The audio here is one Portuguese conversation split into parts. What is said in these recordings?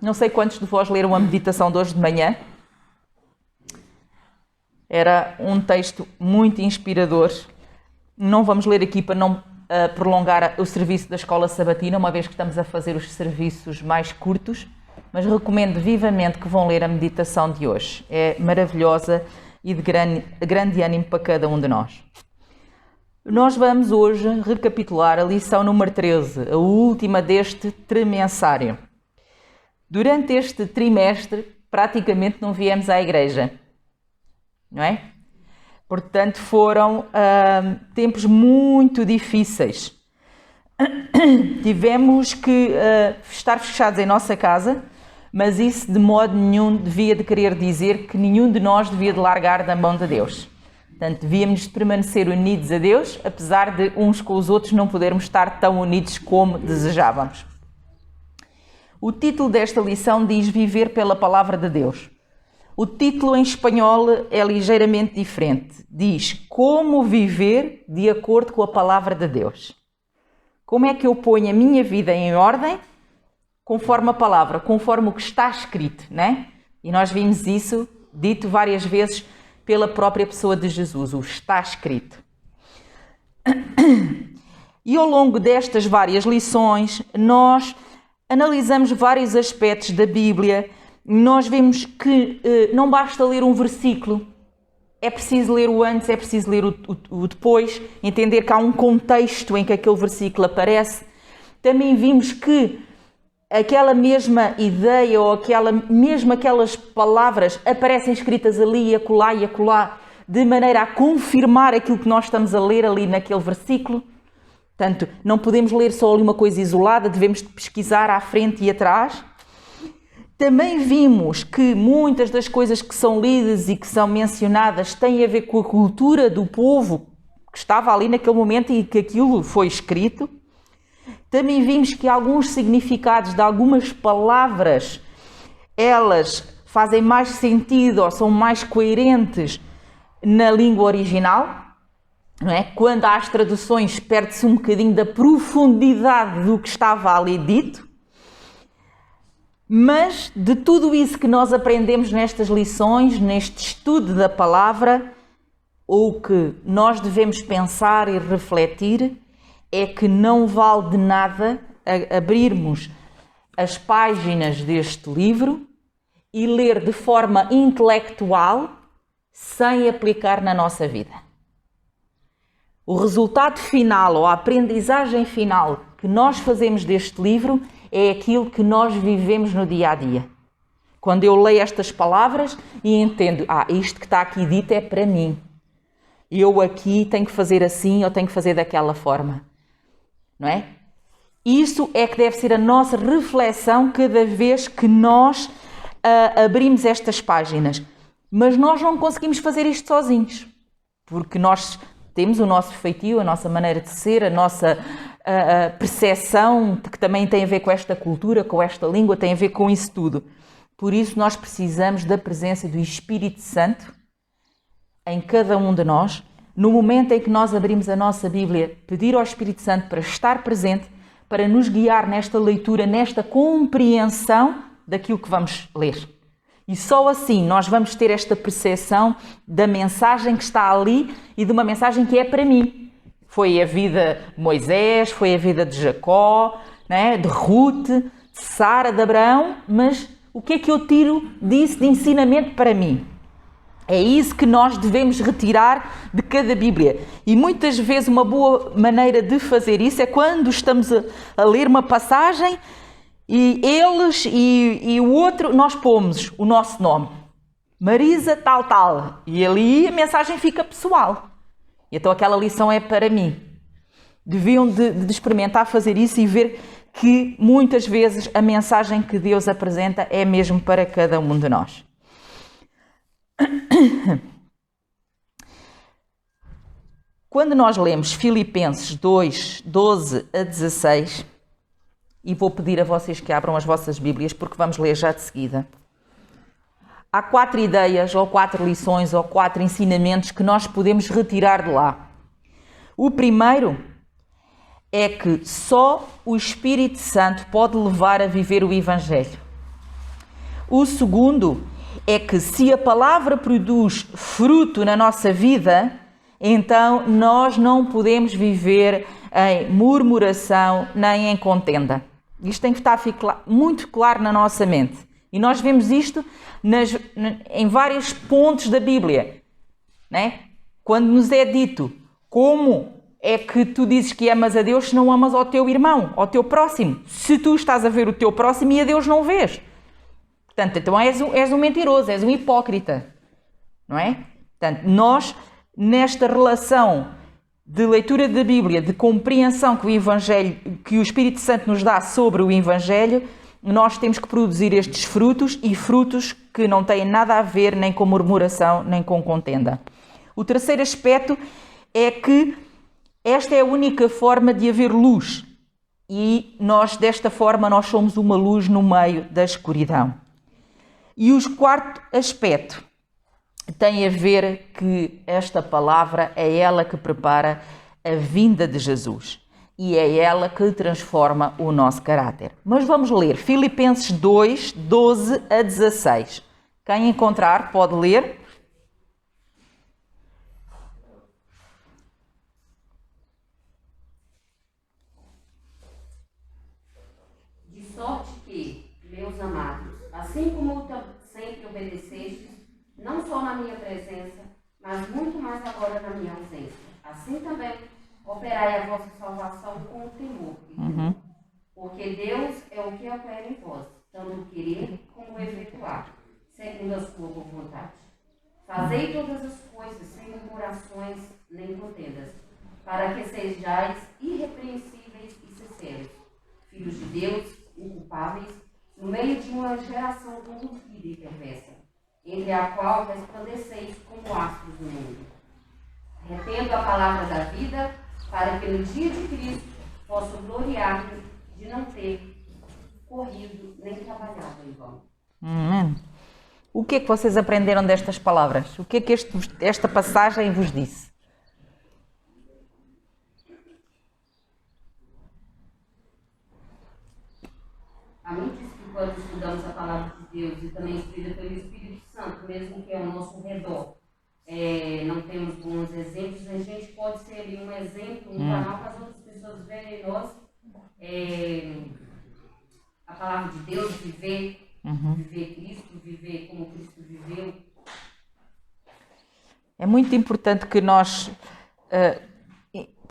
Não sei quantos de vós leram a meditação de hoje de manhã. Era um texto muito inspirador. Não vamos ler aqui para não prolongar o serviço da escola sabatina, uma vez que estamos a fazer os serviços mais curtos, mas recomendo vivamente que vão ler a meditação de hoje. É maravilhosa e de grande ânimo para cada um de nós. Nós vamos hoje recapitular a lição número 13, a última deste trimensário. Durante este trimestre, praticamente não viemos à igreja, não é? Portanto, foram tempos muito difíceis. Tivemos que estar fechados em nossa casa, mas isso de modo nenhum devia de querer dizer que nenhum de nós devia de largar da mão de Deus. Portanto, devíamos permanecer unidos a Deus, apesar de uns com os outros não podermos estar tão unidos como desejávamos. O título desta lição diz Viver pela Palavra de Deus. O título em espanhol é ligeiramente diferente. Diz Como viver de acordo com a Palavra de Deus. Como é que eu ponho a minha vida em ordem conforme a Palavra, conforme o que está escrito, né? E nós vimos isso dito várias vezes pela própria pessoa de Jesus, o está escrito. E ao longo destas várias lições, nós analisamos vários aspectos da Bíblia. Nós vemos que não basta ler um versículo, é preciso ler o antes, é preciso ler o depois, entender que há um contexto em que aquele versículo aparece. Também vimos que aquela mesma ideia ou aquelas palavras aparecem escritas ali e acolá, de maneira a confirmar aquilo que nós estamos a ler ali naquele versículo. Portanto, não podemos ler só ali uma coisa isolada, devemos pesquisar à frente e atrás. Também vimos que muitas das coisas que são lidas e que são mencionadas têm a ver com a cultura do povo que estava ali naquele momento e que aquilo foi escrito. Também vimos que alguns significados de algumas palavras, elas fazem mais sentido ou são mais coerentes na língua original, não é? Quando há as traduções, perde-se um bocadinho da profundidade do que estava ali dito. Mas de tudo isso que nós aprendemos nestas lições, neste estudo da palavra, o que nós devemos pensar e refletir é que não vale de nada abrirmos as páginas deste livro e ler de forma intelectual sem aplicar na nossa vida. O resultado final ou a aprendizagem final que nós fazemos deste livro é aquilo que nós vivemos no dia a dia. Quando eu leio estas palavras e entendo, isto que está aqui dito é para mim. Eu aqui tenho que fazer assim ou tenho que fazer daquela forma. Não é? Isso é que deve ser a nossa reflexão cada vez que nós abrimos estas páginas. Mas nós não conseguimos fazer isto sozinhos, porque nós temos o nosso feitio, a nossa maneira de ser, a nossa percepção, que também tem a ver com esta cultura, com esta língua, tem a ver com isso tudo. Por isso nós precisamos da presença do Espírito Santo em cada um de nós. No momento em que nós abrimos a nossa Bíblia, pedir ao Espírito Santo para estar presente, para nos guiar nesta leitura, nesta compreensão daquilo que vamos ler. E só assim nós vamos ter esta percepção da mensagem que está ali e de uma mensagem que é para mim. Foi a vida de Moisés, foi a vida de Jacó, né, de Ruth, de Sara, de Abraão, mas o que é que eu tiro disso de ensinamento para mim? É isso que nós devemos retirar de cada Bíblia. E muitas vezes uma boa maneira de fazer isso é quando estamos a ler uma passagem e eles e o outro, nós pomos o nosso nome. Marisa tal. E ali a mensagem fica pessoal. E então aquela lição é para mim. Deviam de experimentar fazer isso e ver que muitas vezes a mensagem que Deus apresenta é mesmo para cada um de nós. Quando nós lemos Filipenses 2, 12 a 16, e vou pedir a vocês que abram as vossas Bíblias, porque vamos ler já de seguida. Há 4 ideias, ou 4 lições, ou 4 ensinamentos que nós podemos retirar de lá. O primeiro é que só o Espírito Santo pode levar a viver o Evangelho. O segundo é que se a palavra produz fruto na nossa vida, então nós não podemos viver em murmuração nem em contenda. Isto tem que estar muito claro na nossa mente. E nós vemos isto em vários pontos da Bíblia, né? Quando nos é dito como é que tu dizes que amas a Deus se não amas ao teu irmão, ao teu próximo. Se tu estás a ver o teu próximo e a Deus não vês. Portanto, então és um mentiroso, és um hipócrita. Não é? Portanto, nós, nesta relação de leitura da Bíblia, de compreensão que o Evangelho, que o Espírito Santo nos dá sobre o Evangelho, nós temos que produzir estes frutos e frutos que não têm nada a ver nem com murmuração, nem com contenda. O terceiro aspecto é que esta é a única forma de haver luz e nós, desta forma, nós somos uma luz no meio da escuridão. E o quarto aspecto tem a ver que esta palavra é ela que prepara a vinda de Jesus e é ela que transforma o nosso caráter. Mas vamos ler Filipenses 2, 12 a 16. Quem encontrar pode ler. De sorte que, meus amados, assim como sempre obedecestes, não só na minha presença, mas muito mais agora na minha ausência. Assim também operai a vossa salvação com temor e temor. Porque Deus é o que opera em vós, tanto o querer como o efetuar, segundo a sua boa vontade. Fazei todas as coisas sem murmurações nem contendas, para que sejais irrepreensíveis e sinceros, filhos de Deus, inculpáveis, no meio de uma geração corrompida e perversa, entre a qual resplandeceis como astros no mundo. Retendo a palavra da vida, para que no dia de Cristo possa gloriar-me de não ter corrido nem trabalhado em vão. O que é que vocês aprenderam destas palavras? O que é que esta passagem vos disse? A mim diz que quando estudamos a palavra de Deus e também instruída pelo Espírito Santo, mesmo que é ao nosso redor, não temos bons exemplos, a gente pode ser ali um exemplo, um canal para as outras pessoas verem nós a palavra de Deus, viver Cristo, viver como Cristo viveu. É muito importante que nós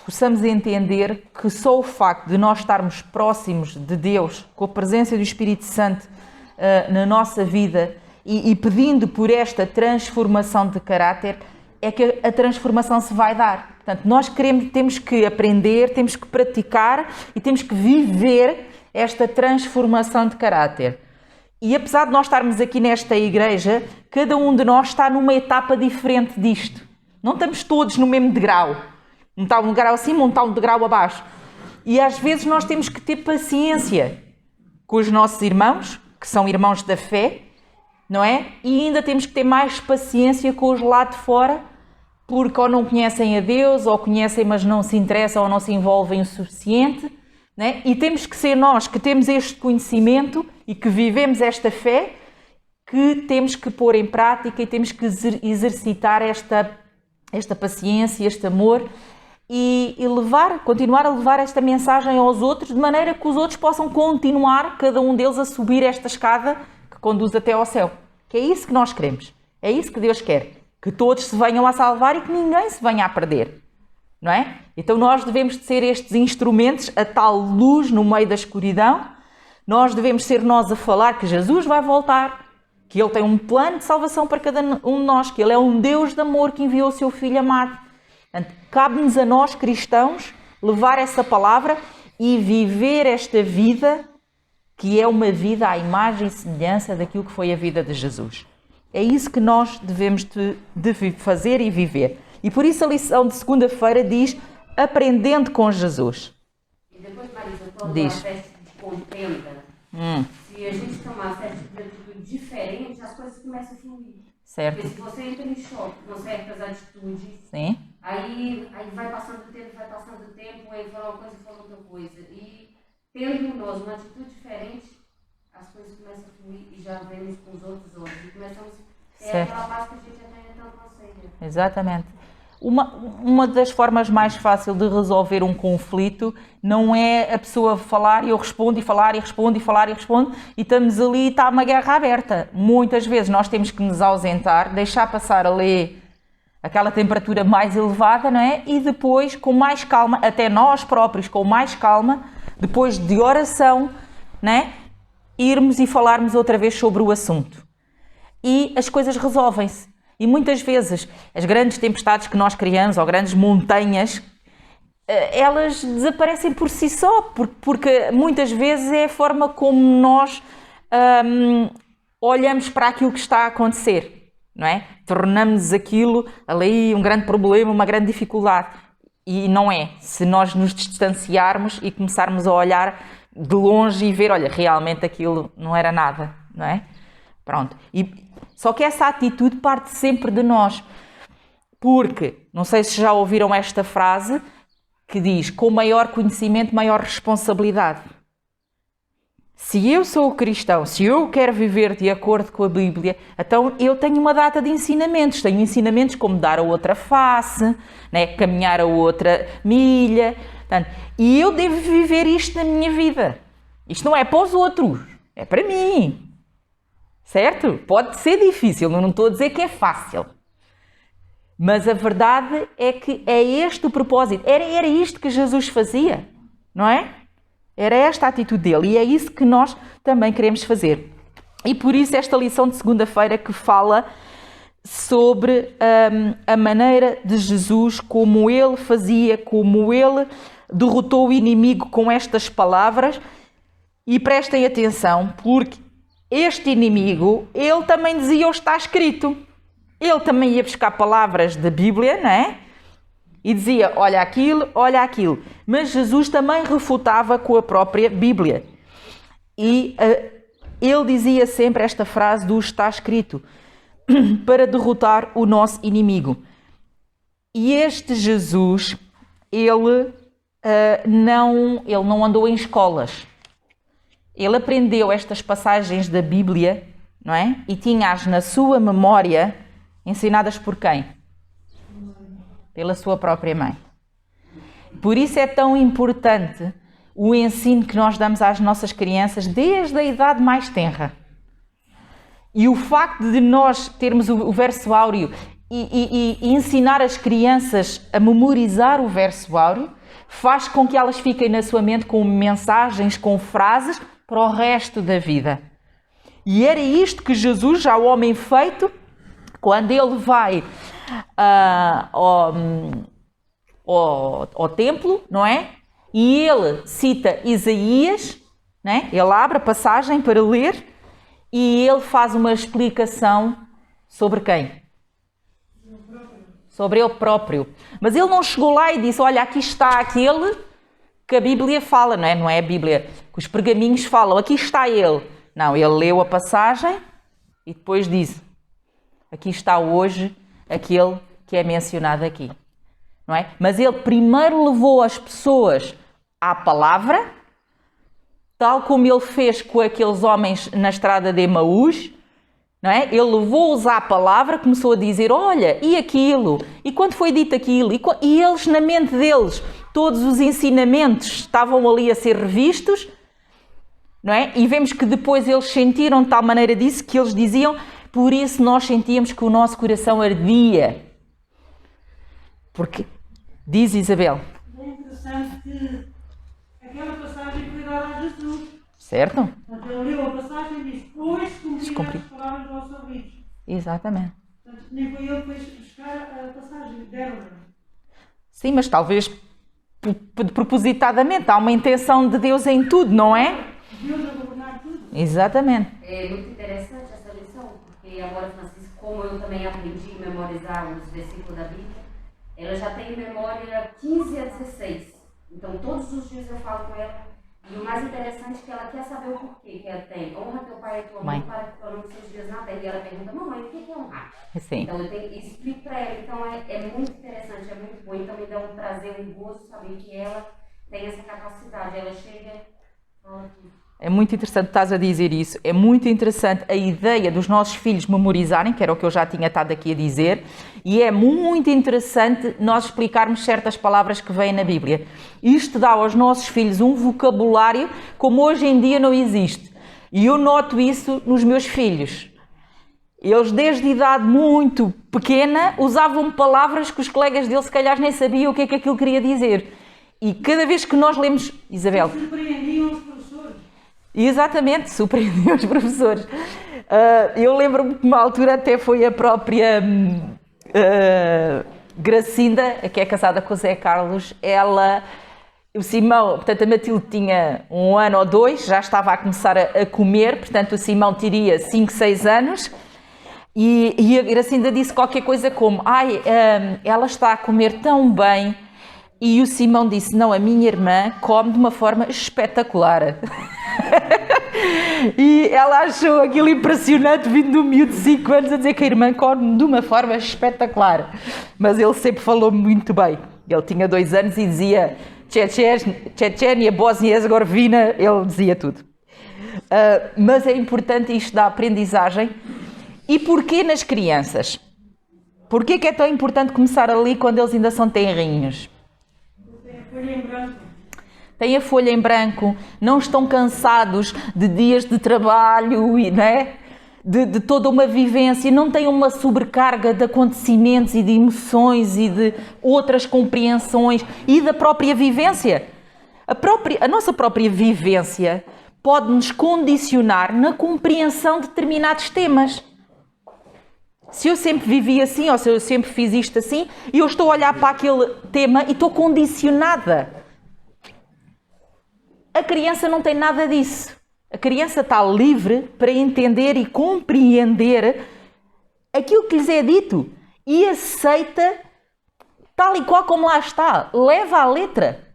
possamos entender que só o facto de nós estarmos próximos de Deus, com a presença do Espírito Santo na nossa vida e pedindo por esta transformação de caráter, é que a transformação se vai dar. Portanto, nós temos que aprender, temos que praticar e temos que viver esta transformação de caráter. E apesar de nós estarmos aqui nesta igreja, cada um de nós está numa etapa diferente disto. Não estamos todos no mesmo degrau. Um está um degrau acima, um está um degrau abaixo. E às vezes nós temos que ter paciência com os nossos irmãos, que são irmãos da fé, não é? E ainda temos que ter mais paciência com os lá de fora, porque ou não conhecem a Deus, ou conhecem mas não se interessam ou não se envolvem o suficiente, não é? E temos que ser nós que temos este conhecimento e que vivemos esta fé, que temos que pôr em prática e temos que exercitar esta paciência, este amor e continuar a levar esta mensagem aos outros, de maneira que os outros possam continuar, cada um deles, a subir esta escada que conduz até ao céu. Que é isso que nós queremos. É isso que Deus quer. Que todos se venham a salvar e que ninguém se venha a perder. Não é? Então nós devemos de ser estes instrumentos, a tal luz no meio da escuridão. Nós devemos ser nós a falar que Jesus vai voltar, que Ele tem um plano de salvação para cada um de nós, que Ele é um Deus de amor que enviou o seu Filho amado. Portanto, cabe-nos a nós, cristãos, levar essa palavra e viver esta vida, que é uma vida à imagem e semelhança daquilo que foi a vida de Jesus. É isso que nós devemos de fazer e viver. E por isso a lição de segunda-feira diz, aprendendo com Jesus. E depois, Marisa, toda diz. uma festa de contenda, se a gente tomar uma festa de atitude diferente, as coisas começam a fluir. Certo. Porque se você entra em choque com certas atitudes, Sim. aí vai passando o tempo, vai passando o tempo, ele falou uma coisa e falou outra coisa. E tendo nós uma atitude diferente, as coisas começam a fluir e já vemos com os outros olhos. E começamos a ter aquela paz que a gente até tanto anseia. Exatamente. Uma das formas mais fáceis de resolver um conflito não é a pessoa falar e eu respondo e falar e respondo e falar e respondo e estamos ali e está uma guerra aberta. Muitas vezes nós temos que nos ausentar, deixar passar ali aquela temperatura mais elevada, não é? E depois, com mais calma, até nós próprios, com mais calma, depois de oração, não é? Irmos e falarmos outra vez sobre o assunto. E as coisas resolvem-se. E muitas vezes as grandes tempestades que nós criamos, ou grandes montanhas, elas desaparecem por si só, porque muitas vezes é a forma como nós olhamos para aquilo que está a acontecer, não é? Tornamos aquilo ali um grande problema, uma grande dificuldade. E não é. Se nós nos distanciarmos e começarmos a olhar de longe e ver, olha, realmente aquilo não era nada, não é? Pronto. Só que essa atitude parte sempre de nós. Porque, não sei se já ouviram esta frase, que diz, com maior conhecimento, maior responsabilidade. Se eu sou cristão, se eu quero viver de acordo com a Bíblia, então eu tenho uma data de ensinamentos. Tenho ensinamentos como dar a outra face, né? Caminhar a outra milha. Portanto, e eu devo viver isto na minha vida. Isto não é para os outros, é para mim. Certo? Pode ser difícil, eu não estou a dizer que é fácil. Mas a verdade é que é este o propósito. Era isto que Jesus fazia, não é? Era esta a atitude dele e é isso que nós também queremos fazer. E por isso esta lição de segunda-feira que fala sobre a maneira de Jesus, como ele fazia, como ele derrotou o inimigo com estas palavras. E prestem atenção, porque este inimigo, ele também dizia o está escrito. Ele também ia buscar palavras da Bíblia, não é? E dizia, olha aquilo, olha aquilo. Mas Jesus também refutava com a própria Bíblia. E ele dizia sempre esta frase do está escrito, para derrotar o nosso inimigo. E este Jesus, ele não andou em escolas. Ele aprendeu estas passagens da Bíblia, não é? E tinha-as na sua memória, ensinadas por quem? Pela sua própria mãe. Por isso é tão importante o ensino que nós damos às nossas crianças desde a idade mais tenra. E o facto de nós termos o verso áureo e ensinar as crianças a memorizar o verso áureo faz com que elas fiquem na sua mente com mensagens, com frases para o resto da vida. E era isto que Jesus, já o homem feito, quando ele vai ao templo, não é? E ele cita Isaías, não é? Ele abre a passagem para ler e ele faz uma explicação sobre quem? Sobre ele próprio. Mas ele não chegou lá e disse, olha, aqui está aquele que a Bíblia fala, não é? Não é a Bíblia que os pergaminhos falam, aqui está ele. Não, ele leu a passagem e depois disse, aqui está hoje aquele que é mencionado aqui, não é? Mas ele primeiro levou as pessoas à palavra, tal como ele fez com aqueles homens na estrada de Emaús, não é? Ele levou-os à palavra, começou a dizer, olha, e aquilo, e quando foi dito aquilo, e eles, na mente deles, todos os ensinamentos estavam ali a ser revistos, não é? E vemos que depois eles sentiram de tal maneira disso que eles diziam, por isso nós sentíamos que o nosso coração ardia. Porque, diz Isabel. É interessante que aquela passagem foi dada a Jesus. Certo? Portanto, ele leu a passagem e disse, pois cumprir as palavras dos vossos ouvidos. Exatamente. Portanto, nem foi ele que fez buscar a passagem, deram-lhe. Sim, mas talvez propositadamente. Há uma intenção de Deus em tudo, não é? Deus a governar tudo. Exatamente. É muito interessante essa lição, porque agora, Francisco, como eu também aprendi a memorizar os versículos da Bíblia, ela já tem memória 15 a 16. Então, todos os dias eu falo com ela E o mais interessante é que ela quer saber o porquê que ela tem. Honra teu pai e tua mãe para que prolongue seus dias na terra. E ela pergunta, mamãe, o que é honrar? Sim. Então eu tenho explico para ela. Então é muito interessante, é muito bom. Então me dá um prazer, um gosto saber que ela tem essa capacidade. Ela chega, fala tudo. É muito interessante, estás a dizer isso, é muito interessante a ideia dos nossos filhos memorizarem, que era o que eu já tinha estado aqui a dizer, e é muito interessante nós explicarmos certas palavras que vêm na Bíblia. Isto dá aos nossos filhos um vocabulário como hoje em dia não existe. E eu noto isso nos meus filhos. Eles, desde idade muito pequena, usavam palavras que os colegas deles, se calhar, nem sabiam o que é que aquilo queria dizer. E cada vez que nós lemos... Isabel... Surpreendiam os professores. Exatamente, surpreendiam os professores. Eu lembro-me que uma altura até foi a própria Gracinda, que é casada com o Zé Carlos, o Simão, portanto a Matilde tinha 1 ano ou 2, já estava a começar a comer, portanto o Simão teria 5, 6 anos, e a Gracinda disse qualquer coisa como, ela está a comer tão bem, e o Simão disse, não, a minha irmã come de uma forma espetacular. E ela achou aquilo impressionante, vindo de um miúdo de 5 anos a dizer que a irmã come de uma forma espetacular. Mas ele sempre falou muito bem. Ele tinha 2 anos e dizia Chechênia, Bósnia e Herzegovina, ele dizia tudo. Mas é importante isto da aprendizagem. E porquê nas crianças? Porquê que é tão importante começar ali quando eles ainda são tenrinhos? Folha em branco. Têm a folha em branco, não estão cansados de dias de trabalho, não é? De toda uma vivência, não têm uma sobrecarga de acontecimentos e de emoções e de outras compreensões e da própria vivência. A nossa própria vivência pode-nos condicionar na compreensão de determinados temas. Se eu sempre vivi assim, ou se eu sempre fiz isto assim, e eu estou a olhar para aquele tema e estou condicionada. A criança não tem nada disso. A criança está livre para entender e compreender aquilo que lhes é dito e aceita tal e qual como lá está. Leva à letra,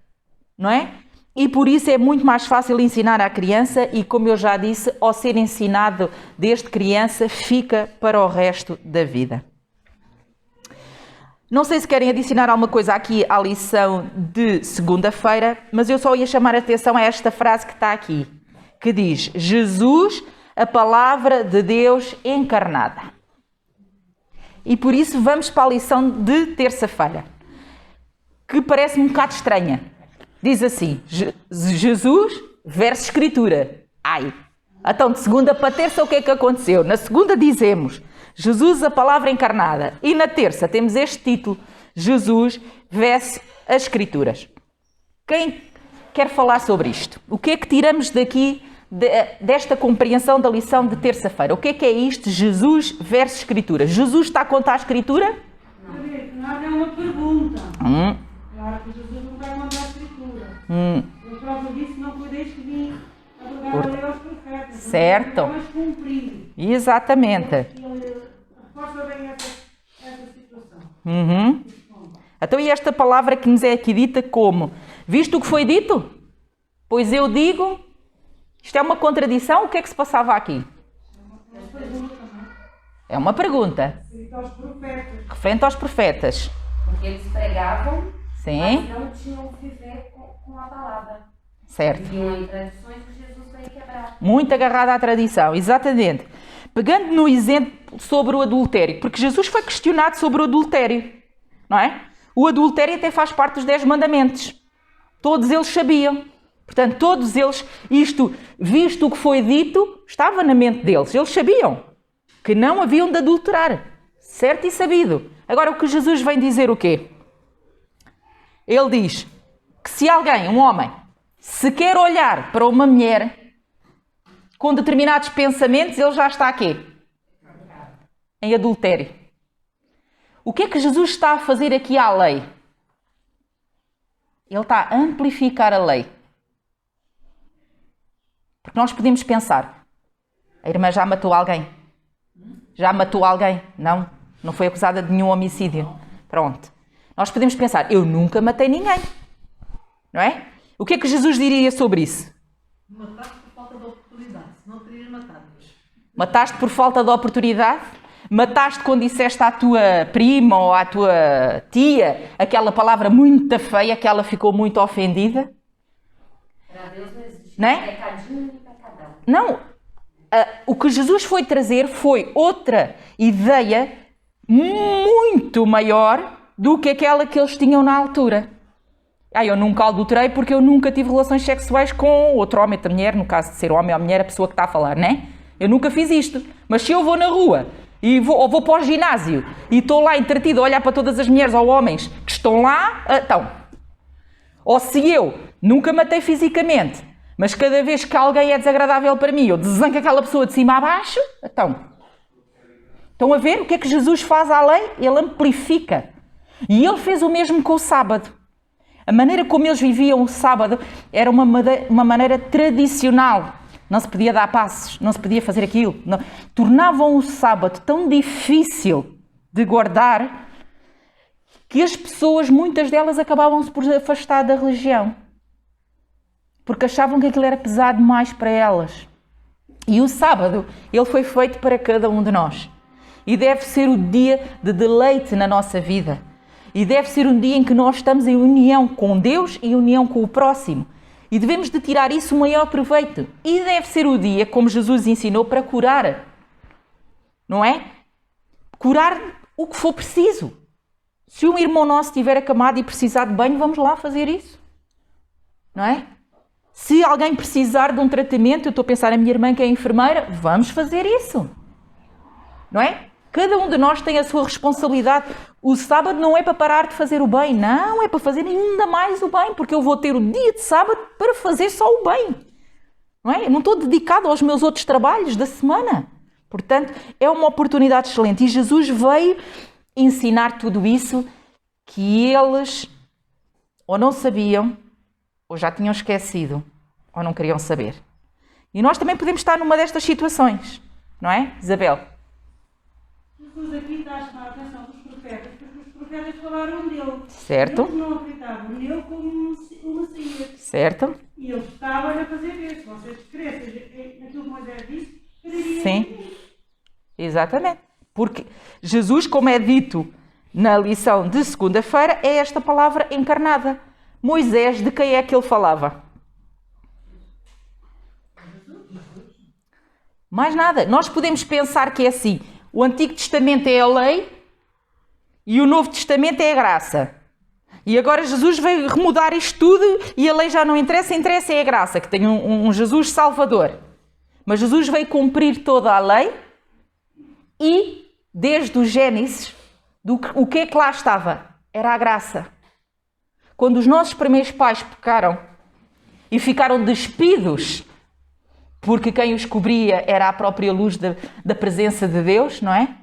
não é? E por isso é muito mais fácil ensinar à criança e, como eu já disse, ao ser ensinado desde criança, fica para o resto da vida. Não sei se querem adicionar alguma coisa aqui à lição de segunda-feira, mas eu só ia chamar a atenção a esta frase que está aqui, que diz, Jesus, a palavra de Deus encarnada. E por isso vamos para a lição de terça-feira, que parece um bocado estranha. Diz assim, Jesus versus Escritura. Então de segunda para terça o que é que aconteceu? Na segunda dizemos, Jesus, a palavra encarnada. E na terça temos este título, Jesus versus as Escrituras. Quem quer falar sobre isto? O que é que tiramos daqui desta compreensão da lição de terça-feira? O que é isto, Jesus versus Escritura? Jesus está a contar a Escritura? Nada é uma pergunta. Claro que Jesus não está a contar a Escritura. O próprio disse, não podeis que vir adorar a lei aos profetas. Certo. Mas cumprir. Exatamente. Reforça bem essa situação. Então e esta palavra que nos é aqui dita como? Visto o que foi dito? Pois eu digo... Isto é uma contradição? O que é que se passava aqui? É uma pergunta. Referente aos profetas. Porque eles pregavam, sim, mas não tinham que viver com a palavra. Certo. Viviam em tradições que Jesus veio quebrar. Muito agarrada à tradição, exatamente. Pegando no exemplo sobre o adultério, porque Jesus foi questionado sobre o adultério, não é? O adultério até faz parte dos 10 mandamentos. Todos eles sabiam. Portanto, todos eles, visto o que foi dito, estava na mente deles. Eles sabiam que não haviam de adulterar. Certo e sabido. Agora, o que Jesus vem dizer o quê? Ele diz que se alguém, um homem, se quer olhar para uma mulher com determinados pensamentos, ele já está aqui. Em adultério. O que é que Jesus está a fazer aqui à lei? Ele está a amplificar a lei. Porque nós podemos pensar, a irmã já matou alguém? Já matou alguém? Não, não foi acusada de nenhum homicídio. Pronto. Nós podemos pensar, eu nunca matei ninguém. Não é? O que é que Jesus diria sobre isso? Mataste por falta de oportunidade, senão terias matado. Mataste por falta de oportunidade? Mataste quando disseste à tua prima ou à tua tia aquela palavra muito feia que ela ficou muito ofendida? Para Deus não existe Não é? pecadinho nem pecadão. Não. O que Jesus foi trazer foi outra ideia muito maior do que aquela que eles tinham na altura. Eu nunca adulterei porque eu nunca tive relações sexuais com outro homem ou mulher, no caso de ser homem ou mulher, a pessoa que está a falar, não é? Eu nunca fiz isto. Mas se eu vou na rua ou vou para o ginásio e estou lá entretido a olhar para todas as mulheres ou homens que estão lá, então. Ou se eu nunca matei fisicamente, mas cada vez que alguém é desagradável para mim, eu desanco aquela pessoa de cima a baixo, então. Estão a ver o que é que Jesus faz à lei? Ele amplifica. E ele fez o mesmo com o sábado. A maneira como eles viviam o sábado era uma maneira tradicional. Não se podia dar passos, não se podia fazer aquilo. Não. Tornavam o sábado tão difícil de guardar que as pessoas, muitas delas, acabavam-se por afastar da religião. Porque achavam que aquilo era pesado demais para elas. E o sábado, ele foi feito para cada um de nós. E deve ser o dia de deleite na nossa vida. E deve ser um dia em que nós estamos em união com Deus e união com o próximo. E devemos de tirar isso o maior proveito. E deve ser o dia, como Jesus ensinou, para curar. Não é? Curar o que for preciso. Se um irmão nosso estiver acamado e precisar de banho, vamos lá fazer isso. Não é? Se alguém precisar de um tratamento, eu estou a pensar na minha irmã que é enfermeira, vamos fazer isso. Não é? Cada um de nós tem a sua responsabilidade. O sábado não é para parar de fazer o bem, não, é para fazer ainda mais o bem, porque eu vou ter o dia de sábado para fazer só o bem. Não é? Eu não estou dedicado aos meus outros trabalhos da semana. Portanto, é uma oportunidade excelente. E Jesus veio ensinar tudo isso que eles ou não sabiam, ou já tinham esquecido, ou não queriam saber. E nós também podemos estar numa destas situações, não é, Isabel? Jesus aqui está a chamar a atenção dos profetas, porque os profetas falaram dele. Certo. Eles não acreditavam nele como o Messias. Certo. E ele estava a fazer ver. Se vocês crescem naquilo que Moisés disse, creriam. Sim, exatamente. Porque Jesus, como é dito na lição de segunda-feira, é esta palavra encarnada. Moisés, de quem é que ele falava? Mais nada. Nós podemos pensar que é assim. O Antigo Testamento é a lei e o Novo Testamento é a graça. E agora Jesus veio remudar isto tudo e a lei já não interessa, interessa é a graça, que tem um Jesus Salvador. Mas Jesus veio cumprir toda a lei e, desde o Gênesis, o que é que lá estava? Era a graça. Quando os nossos primeiros pais pecaram e ficaram despidos, porque quem os cobria era a própria luz da presença de Deus, não é?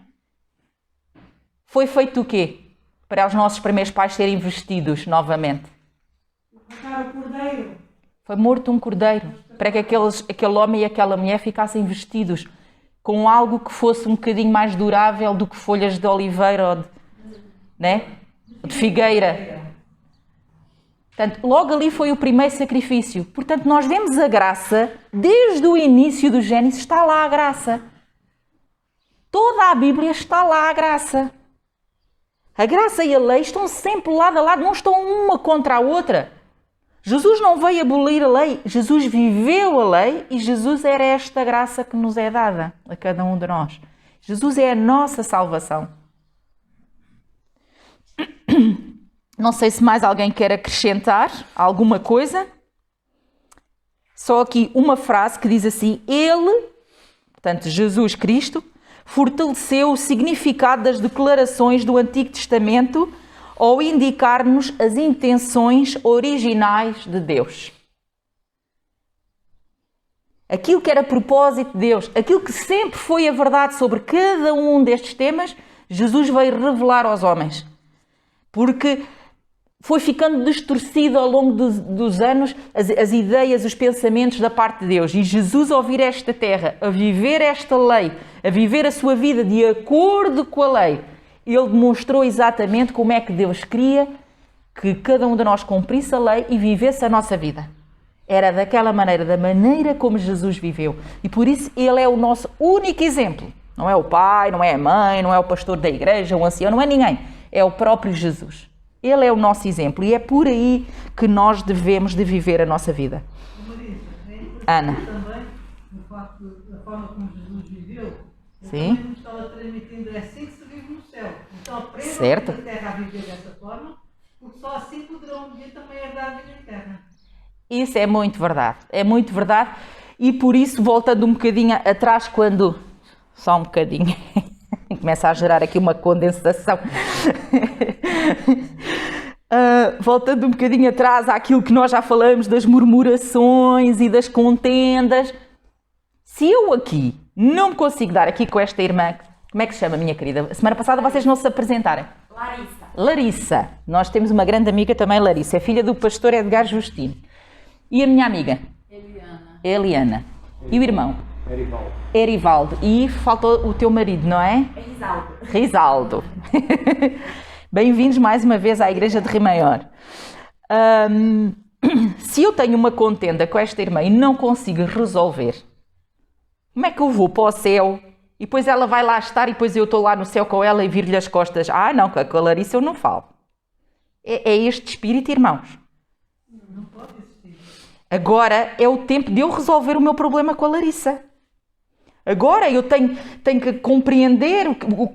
Foi feito o quê? Para os nossos primeiros pais serem vestidos novamente. Mataram o cordeiro. Foi morto um cordeiro, para que aquele homem e aquela mulher ficassem vestidos com algo que fosse um bocadinho mais durável do que folhas de oliveira ou de figueira. Portanto, logo ali foi o primeiro sacrifício. Portanto, nós vemos a graça, desde o início do Gênesis, está lá a graça. Toda a Bíblia está lá a graça. A graça e a lei estão sempre lado a lado, não estão uma contra a outra. Jesus não veio abolir a lei, Jesus viveu a lei e Jesus era esta graça que nos é dada a cada um de nós. Jesus é a nossa salvação. Não sei se mais alguém quer acrescentar alguma coisa. Só aqui uma frase que diz assim: Ele, portanto Jesus Cristo, fortaleceu o significado das declarações do Antigo Testamento ao indicar-nos as intenções originais de Deus. Aquilo que era propósito de Deus, aquilo que sempre foi a verdade sobre cada um destes temas, Jesus veio revelar aos homens. Porque foi ficando distorcido ao longo dos anos as ideias, os pensamentos da parte de Deus. E Jesus, ao vir a esta terra, a viver esta lei, a viver a sua vida de acordo com a lei, ele demonstrou exatamente como é que Deus queria que cada um de nós cumprisse a lei e vivesse a nossa vida. Era daquela maneira, da maneira como Jesus viveu. E por isso ele é o nosso único exemplo. Não é o pai, não é a mãe, não é o pastor da igreja, o ancião, não é ninguém. É o próprio Jesus. Ele é o nosso exemplo e é por aí que nós devemos de viver a nossa vida. Marisa, Ana. Também, no facto da forma como Jesus viveu, Sim. também nos estava transmitindo, é assim que se vive no céu. Então aprendam Certo. na terra a viver dessa forma, porque só assim poderão um dia também herdar a vida eterna. Isso é muito verdade, e por isso, voltando um bocadinho atrás, quando, só um bocadinho, começa a gerar aqui uma condensação, voltando um bocadinho atrás àquilo que nós já falamos das murmurações e das contendas, se eu aqui não me consigo dar aqui com esta irmã, como é que se chama, minha querida? A semana passada vocês não se apresentaram. Larissa, nós temos uma grande amiga também, Larissa, é filha do pastor Edgar Justino. E a minha amiga? Eliana. E o irmão? Erivaldo. E faltou o teu marido, não é? Risaldo. Bem-vindos mais uma vez à Igreja de Rio Maior. Se eu tenho uma contenda com esta irmã e não consigo resolver, como é que eu vou para o céu e depois ela vai lá estar e depois eu estou lá no céu com ela e viro-lhe as costas? Ah, não, com a Larissa eu não falo. É este espírito, irmãos. Não pode existir. Agora é o tempo de eu resolver o meu problema com a Larissa. Agora eu tenho que compreender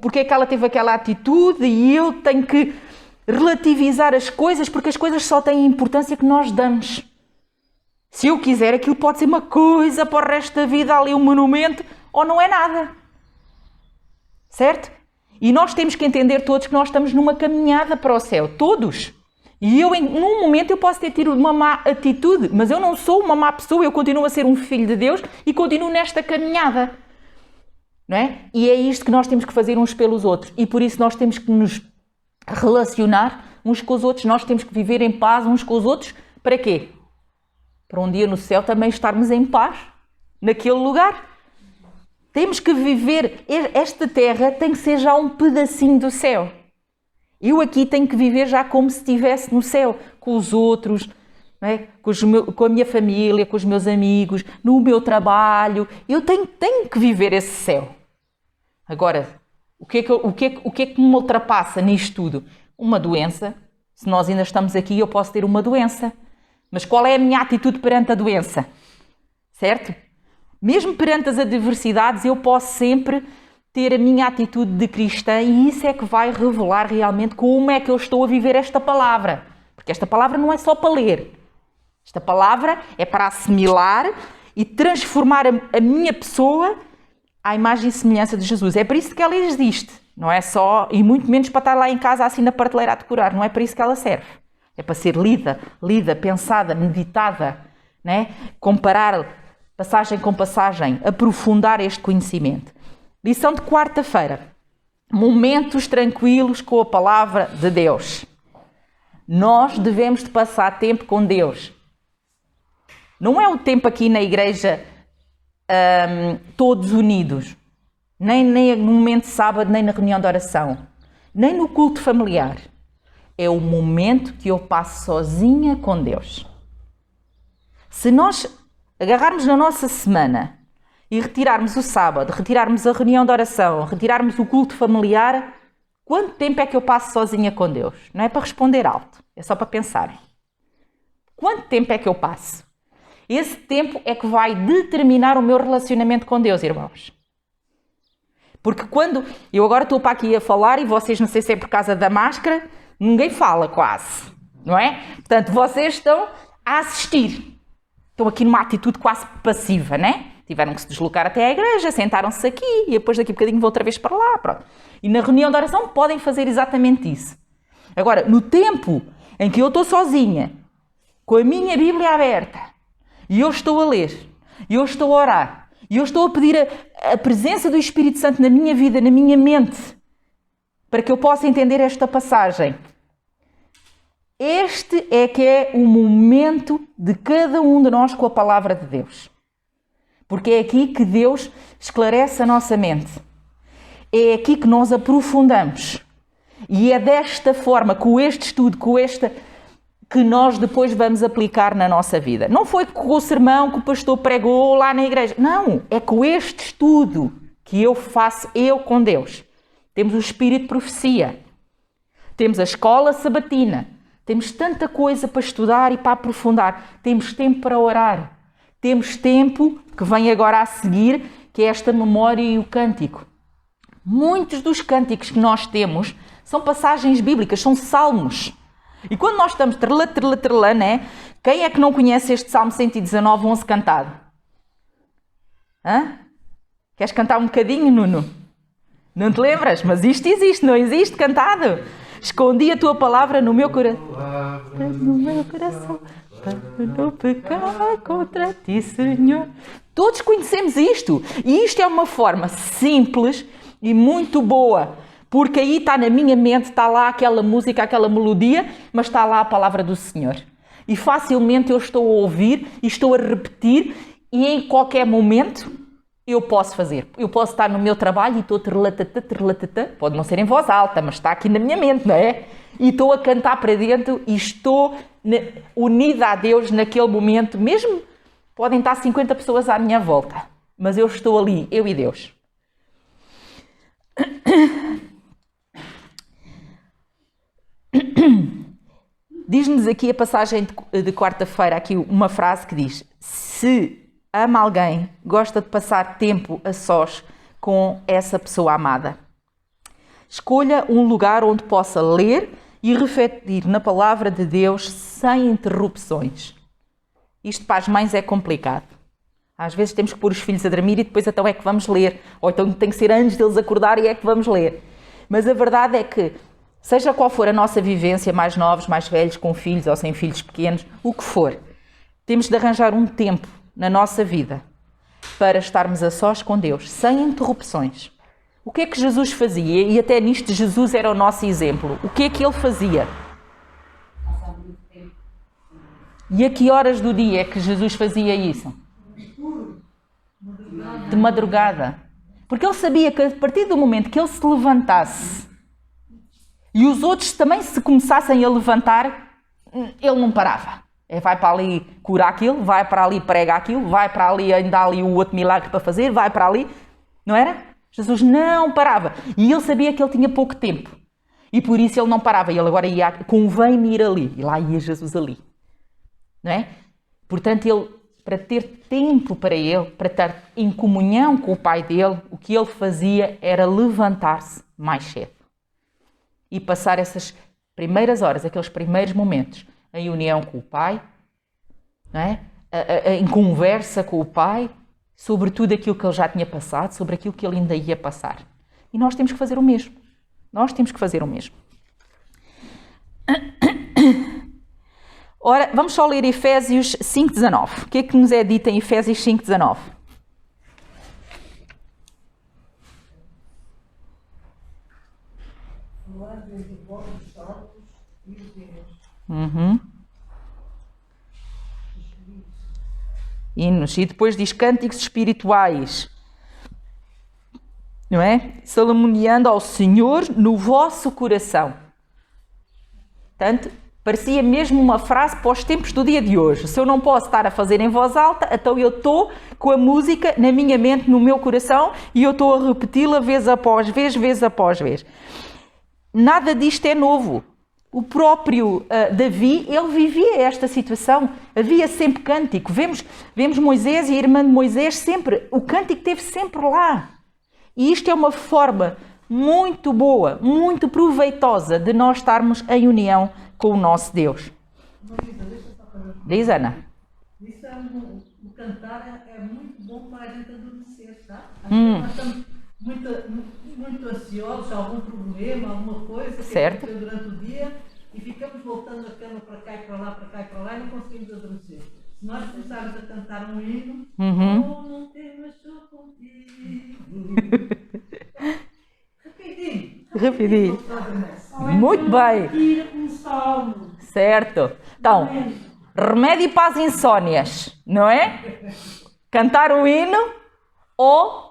porque é que ela teve aquela atitude e eu tenho que relativizar as coisas, porque as coisas só têm a importância que nós damos. Se eu quiser, aquilo pode ser uma coisa para o resto da vida, ali um monumento, ou não é nada. Certo? E nós temos que entender todos que nós estamos numa caminhada para o céu. Todos. E eu, num momento, eu posso ter tido uma má atitude, mas eu não sou uma má pessoa, eu continuo a ser um filho de Deus e continuo nesta caminhada. Não é? E é isto que nós temos que fazer uns pelos outros. E por isso nós temos que nos relacionar uns com os outros, nós temos que viver em paz uns com os outros. Para quê? Para um dia no céu também estarmos em paz, naquele lugar. Temos que viver, esta terra tem que ser já um pedacinho do céu. Eu aqui tenho que viver já como se estivesse no céu, com os outros, não é? Com a minha família, com os meus amigos, no meu trabalho. Eu tenho que viver esse céu. Agora, o que é que me ultrapassa nisto tudo? Uma doença. Se nós ainda estamos aqui, eu posso ter uma doença. Mas qual é a minha atitude perante a doença? Certo? Mesmo perante as adversidades, eu posso sempre ter a minha atitude de cristã e isso é que vai revelar realmente como é que eu estou a viver esta palavra. Porque esta palavra não é só para ler. Esta palavra é para assimilar e transformar a minha pessoa à imagem e semelhança de Jesus. É para isso que ela existe. Não é só, e muito menos para estar lá em casa assim na prateleira a decorar. Não é para isso que ela serve. É para ser lida, pensada, meditada, né? Comparar passagem com passagem, aprofundar este conhecimento. Lição de quarta-feira. Momentos tranquilos com a palavra de Deus. Nós devemos de passar tempo com Deus. Não é o tempo aqui na igreja todos unidos. Nem no momento de sábado, nem na reunião de oração. Nem no culto familiar. É o momento que eu passo sozinha com Deus. Se nós agarrarmos na nossa semana e retirarmos o sábado, retirarmos a reunião de oração, retirarmos o culto familiar, quanto tempo é que eu passo sozinha com Deus? Não é para responder alto, é só para pensarem. Quanto tempo é que eu passo? Esse tempo é que vai determinar o meu relacionamento com Deus, irmãos. Porque quando eu agora estou para aqui a falar e vocês, não sei se é por causa da máscara, ninguém fala quase, não é? Portanto, vocês estão a assistir. Estão aqui numa atitude quase passiva, né? Tiveram que se deslocar até à igreja, sentaram-se aqui e depois daqui a bocadinho vão outra vez para lá. Pronto. E na reunião de oração podem fazer exatamente isso. Agora, no tempo em que eu estou sozinha, com a minha Bíblia aberta, e eu estou a ler, e eu estou a orar, e eu estou a pedir a presença do Espírito Santo na minha vida, na minha mente, para que eu possa entender esta passagem. Este é que é o momento de cada um de nós com a palavra de Deus. Porque é aqui que Deus esclarece a nossa mente. É aqui que nós aprofundamos. E é desta forma, com este estudo, com esta que nós depois vamos aplicar na nossa vida. Não foi com o sermão que o pastor pregou lá na igreja. Não, é com este estudo que eu faço eu com Deus. Temos o espírito de profecia. Temos a escola sabatina. Temos tanta coisa para estudar e para aprofundar. Temos tempo para orar. Temos tempo, que vem agora a seguir, que é esta memória e o cântico. Muitos dos cânticos que nós temos são passagens bíblicas, são salmos. E quando nós estamos trelã, né? Quem é que não conhece este Salmo 119, 11 cantado? Hã? Queres cantar um bocadinho, Nuno? Não te lembras? Mas isto existe, não existe cantado? Escondi a tua palavra no meu coração. No meu coração. Para não pecar contra ti, Senhor. Todos conhecemos isto. E isto é uma forma simples e muito boa. Porque aí está na minha mente, está lá aquela música, aquela melodia, mas está lá a palavra do Senhor. E facilmente eu estou a ouvir e estou a repetir e em qualquer momento eu posso fazer. Eu posso estar no meu trabalho e estou trelatatá, pode não ser em voz alta, mas está aqui na minha mente, não é? E estou a cantar para dentro e estou unida a Deus naquele momento, mesmo podem estar 50 pessoas à minha volta, mas eu estou ali, eu e Deus. Diz-nos aqui a passagem de quarta-feira, aqui uma frase que diz: se ama alguém, gosta de passar tempo a sós com essa pessoa amada. Escolha um lugar onde possa ler e refletir na palavra de Deus sem interrupções. Isto para as mães é complicado. Às vezes temos que pôr os filhos a dormir e depois então é que vamos ler. Ou então tem que ser antes deles acordarem e é que vamos ler. Mas a verdade é que, seja qual for a nossa vivência, mais novos, mais velhos, com filhos ou sem filhos pequenos, o que for, temos de arranjar um tempo na nossa vida para estarmos a sós com Deus, sem interrupções. O que é que Jesus fazia? E até nisto Jesus era o nosso exemplo. O que é que ele fazia? E a que horas do dia é que Jesus fazia isso? De madrugada. Porque ele sabia que a partir do momento que ele se levantasse e os outros também se começassem a levantar, ele não parava. Vai para ali curar aquilo, vai para ali prega aquilo, vai para ali ainda há ali o outro milagre para fazer, vai para ali. Não era? Jesus não parava. E ele sabia que ele tinha pouco tempo. E por isso ele não parava. E ele agora ia, convém-me ir ali. E lá ia Jesus ali. Não é? Portanto, ele, para ter tempo para ele, para estar em comunhão com o Pai dele, o que ele fazia era levantar-se mais cedo. E passar essas primeiras horas, aqueles primeiros momentos, em união com o Pai, não é? Em conversa com o Pai, sobre tudo aquilo que ele já tinha passado, sobre aquilo que ele ainda ia passar. E nós temos que fazer o mesmo. Nós temos que fazer o mesmo. Ora, vamos só ler Efésios 5,19. O que é que nos é dito em Efésios 5,19? Hinos. E depois diz cânticos espirituais, não é? Salmodiando ao Senhor no vosso coração. Portanto, parecia mesmo uma frase para os tempos do dia de hoje. Se eu não posso estar a fazer em voz alta, então eu estou com a música na minha mente, no meu coração, e eu estou a repeti-la vez após vez, vez após vez. Nada disto é novo. O próprio Davi, ele vivia esta situação. Havia sempre cântico. Vemos Moisés e a irmã de Moisés sempre. O cântico esteve sempre lá. E isto é uma forma muito boa, muito proveitosa de nós estarmos em união com o nosso Deus. Marisa, deixa eu só fazer. Diz, Ana. Isso o cantar é muito bom para a gente adormecer, tá? Às vezes nós estamos muito ansiosos, algum problema, alguma coisa que aconteceu durante o dia e ficamos voltando a cama para cá e para lá, para cá e para lá e não conseguimos adormecer. Se nós começarmos a cantar um hino, oh, não temas só contigo. Rapidinho. Muito bem. Certo. Então, remédio para as insónias, não é? Cantar o hino ou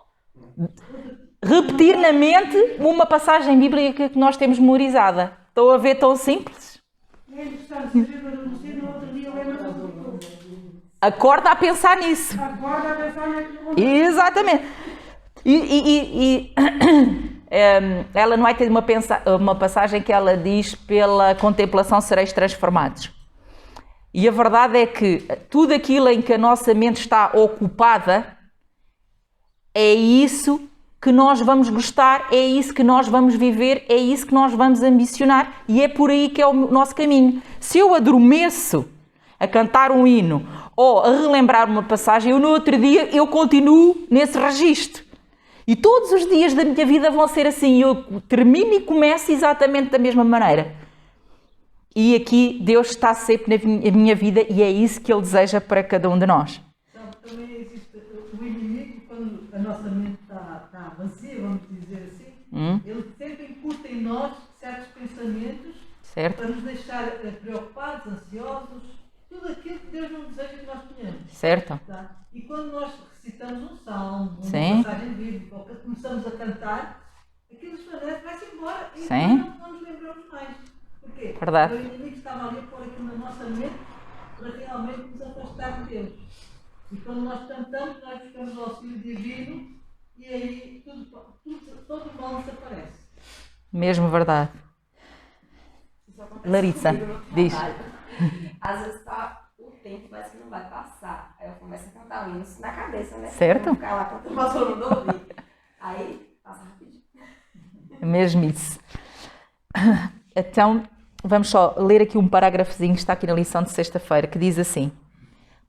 repetir na mente uma passagem bíblica que nós temos memorizada. Estão a ver tão simples? É interessante saber Acorda a pensar nisso. Acorda a pensar naquilo. Exatamente. Ela não vai ter uma passagem que ela diz: pela contemplação sereis transformados. E a verdade é que tudo aquilo em que a nossa mente está ocupada, é isso que nós vamos gostar, é isso que nós vamos viver, é isso que nós vamos ambicionar, e é por aí que é o nosso caminho. Se eu adormeço a cantar um hino ou a relembrar uma passagem, eu no outro dia eu continuo nesse registro. E todos os dias da minha vida vão ser assim, eu termino e começo exatamente da mesma maneira. E aqui Deus está sempre na minha vida e é isso que Ele deseja para cada um de nós. Então, também existe o inimigo, quando a nossa mente está vazia, vamos dizer assim, ele sempre incuta em nós certos pensamentos, certo, para nos deixar preocupados, ansiosos, tudo aquilo que Deus não deseja que nós tenhamos. Certo. Tá? E quando nós recitamos um salmo, Sim. uma passagem bíblica, ou que começamos a cantar, aquilo desvanece, vai-se embora e Sim. não nos lembramos mais. Porquê? Verdade. O inimigo estava ali a pôr aquilo na nossa mente para realmente nos afastar de Deus. E quando nós cantamos, nós buscamos o auxílio divino e aí todo o mal desaparece. Mesmo verdade. Isso acontece Larissa, comigo no diz. trabalho. Às vezes o tempo parece que não vai passar. Aí eu começo a cantar o hino na cabeça, né? Certo. Eu vou ficar lá cantando, mas todo mundo ouvir. Aí passa rapidinho. É mesmo isso. Então, vamos só ler aqui um parágrafozinho que está aqui na lição de sexta-feira, que diz assim: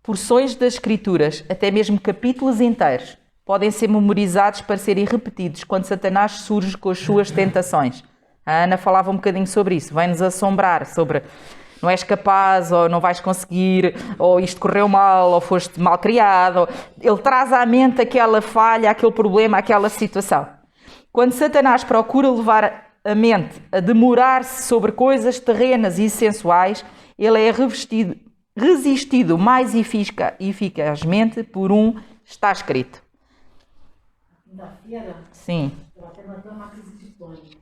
porções das Escrituras, até mesmo capítulos inteiros, podem ser memorizados para serem repetidos quando Satanás surge com as suas tentações. A Ana falava um bocadinho sobre isso, vai-nos assombrar sobre não és capaz, ou não vais conseguir, ou isto correu mal, ou foste mal criado. Ele traz à mente aquela falha, aquele problema, aquela situação. Quando Satanás procura levar a mente a demorar-se sobre coisas terrenas e sensuais, ele é resistido mais eficazmente por está escrito. Quinta-feira, Sim. eu até matei uma crise de pânico.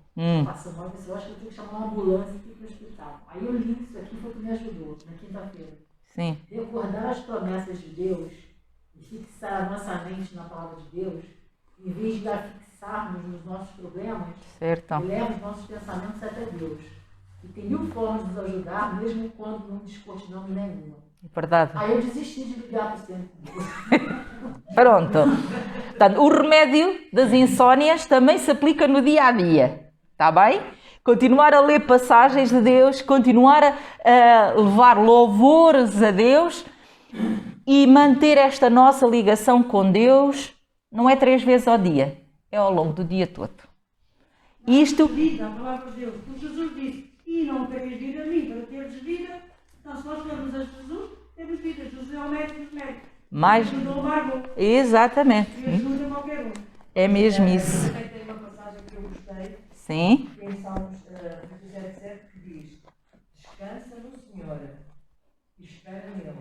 Passou mal, eu acho que eu tenho que chamar uma ambulância e ir para o hospital. Aí eu li isso aqui, foi o que me ajudou, na quinta-feira. Sim. Recordar as promessas de Deus e fixar a nossa mente na palavra de Deus, em vez de a fixarmos nos nossos problemas, Certo. eleva os nossos pensamentos até Deus. E tem 1000 formas de nos ajudar, mesmo quando não descortinamos nenhuma. Verdade. Aí eu desisti de ligar para o centro. Pronto. Portanto, o remédio das insónias também se aplica no dia a dia. Está bem? Continuar a ler passagens de Deus, continuar a levar louvores a Deus e manter esta nossa ligação com Deus, não é 3 vezes ao dia, é ao longo do dia todo. Isto... Vida, a palavra de Deus. Como Jesus disse, e não tereis vida a mim, para teres vida. Então, se nós formos a Jesus, temos vida. Jesus é o médico dos médicos. Mais... Ajuda o Margot. Exatamente. E ajuda qualquer um. É mesmo isso. Também tem uma passagem que eu gostei, Sim. que é em Salmos 17, que diz: descansa no Senhor, espera nele,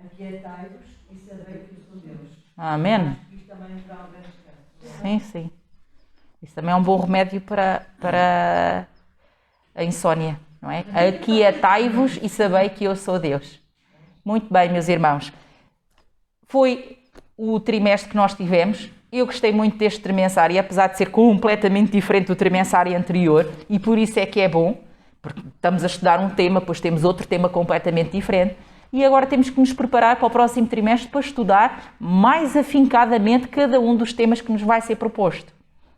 aquietai-vos e sabei que eu sou Deus. Amém. Isto também nos dá um grande descanso. Sim, sim. Isso também é um bom remédio para a insónia, não é? Aquietai-vos e sabei que eu sou Deus. Muito bem, meus irmãos. Foi o trimestre que nós tivemos. Eu gostei muito deste trimensário, apesar de ser completamente diferente do trimensário anterior, e por isso é que é bom, porque estamos a estudar um tema, depois temos outro tema completamente diferente, e agora temos que nos preparar para o próximo trimestre para estudar mais afincadamente cada um dos temas que nos vai ser proposto.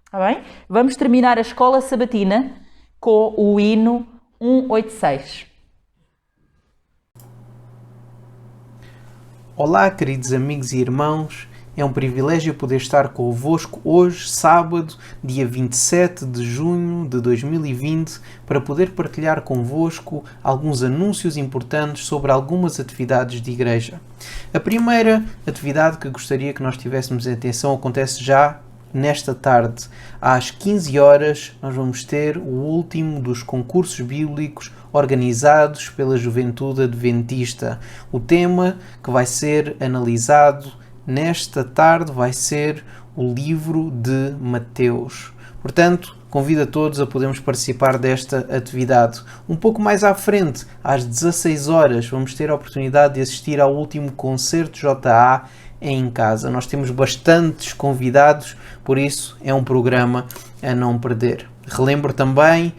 Está bem? Vamos terminar a escola sabatina com o hino 186. Olá, queridos amigos e irmãos. É um privilégio poder estar convosco hoje, sábado, dia 27 de junho de 2020, para poder partilhar convosco alguns anúncios importantes sobre algumas atividades de igreja. A primeira atividade que gostaria que nós tivéssemos em atenção acontece já nesta tarde. Às 15 horas nós vamos ter o último dos concursos bíblicos organizados pela Juventude Adventista. O tema que vai ser analisado nesta tarde vai ser o livro de Mateus. Portanto, convido a todos a podermos participar desta atividade. Um pouco mais à frente, às 16 horas, vamos ter a oportunidade de assistir ao último concerto JA em casa. Nós temos bastantes convidados, por isso é um programa a não perder. Relembro também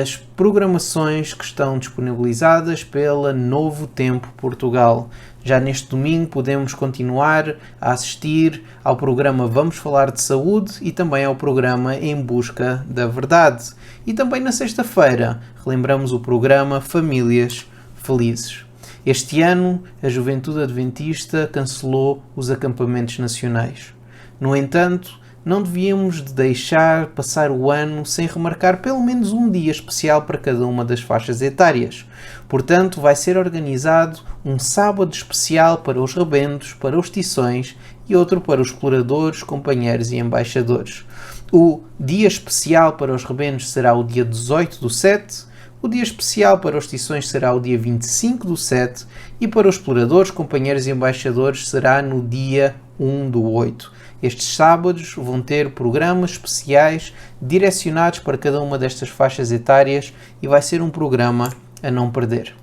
as programações que estão disponibilizadas pela Novo Tempo Portugal. Já neste domingo podemos continuar a assistir ao programa Vamos Falar de Saúde e também ao programa Em Busca da Verdade. E também na sexta-feira relembramos o programa Famílias Felizes. Este ano, a Juventude Adventista cancelou os acampamentos nacionais. No entanto, não devíamos deixar passar o ano sem remarcar pelo menos um dia especial para cada uma das faixas etárias. Portanto, vai ser organizado um sábado especial para os rebentos, para os tições e outro para os exploradores, companheiros e embaixadores. O dia especial para os rebentos será o dia 18/7, o dia especial para os tições será o dia 25/7 e para os exploradores, companheiros e embaixadores será no dia 1/8. Estes sábados vão ter programas especiais direcionados para cada uma destas faixas etárias e vai ser um programa a não perder.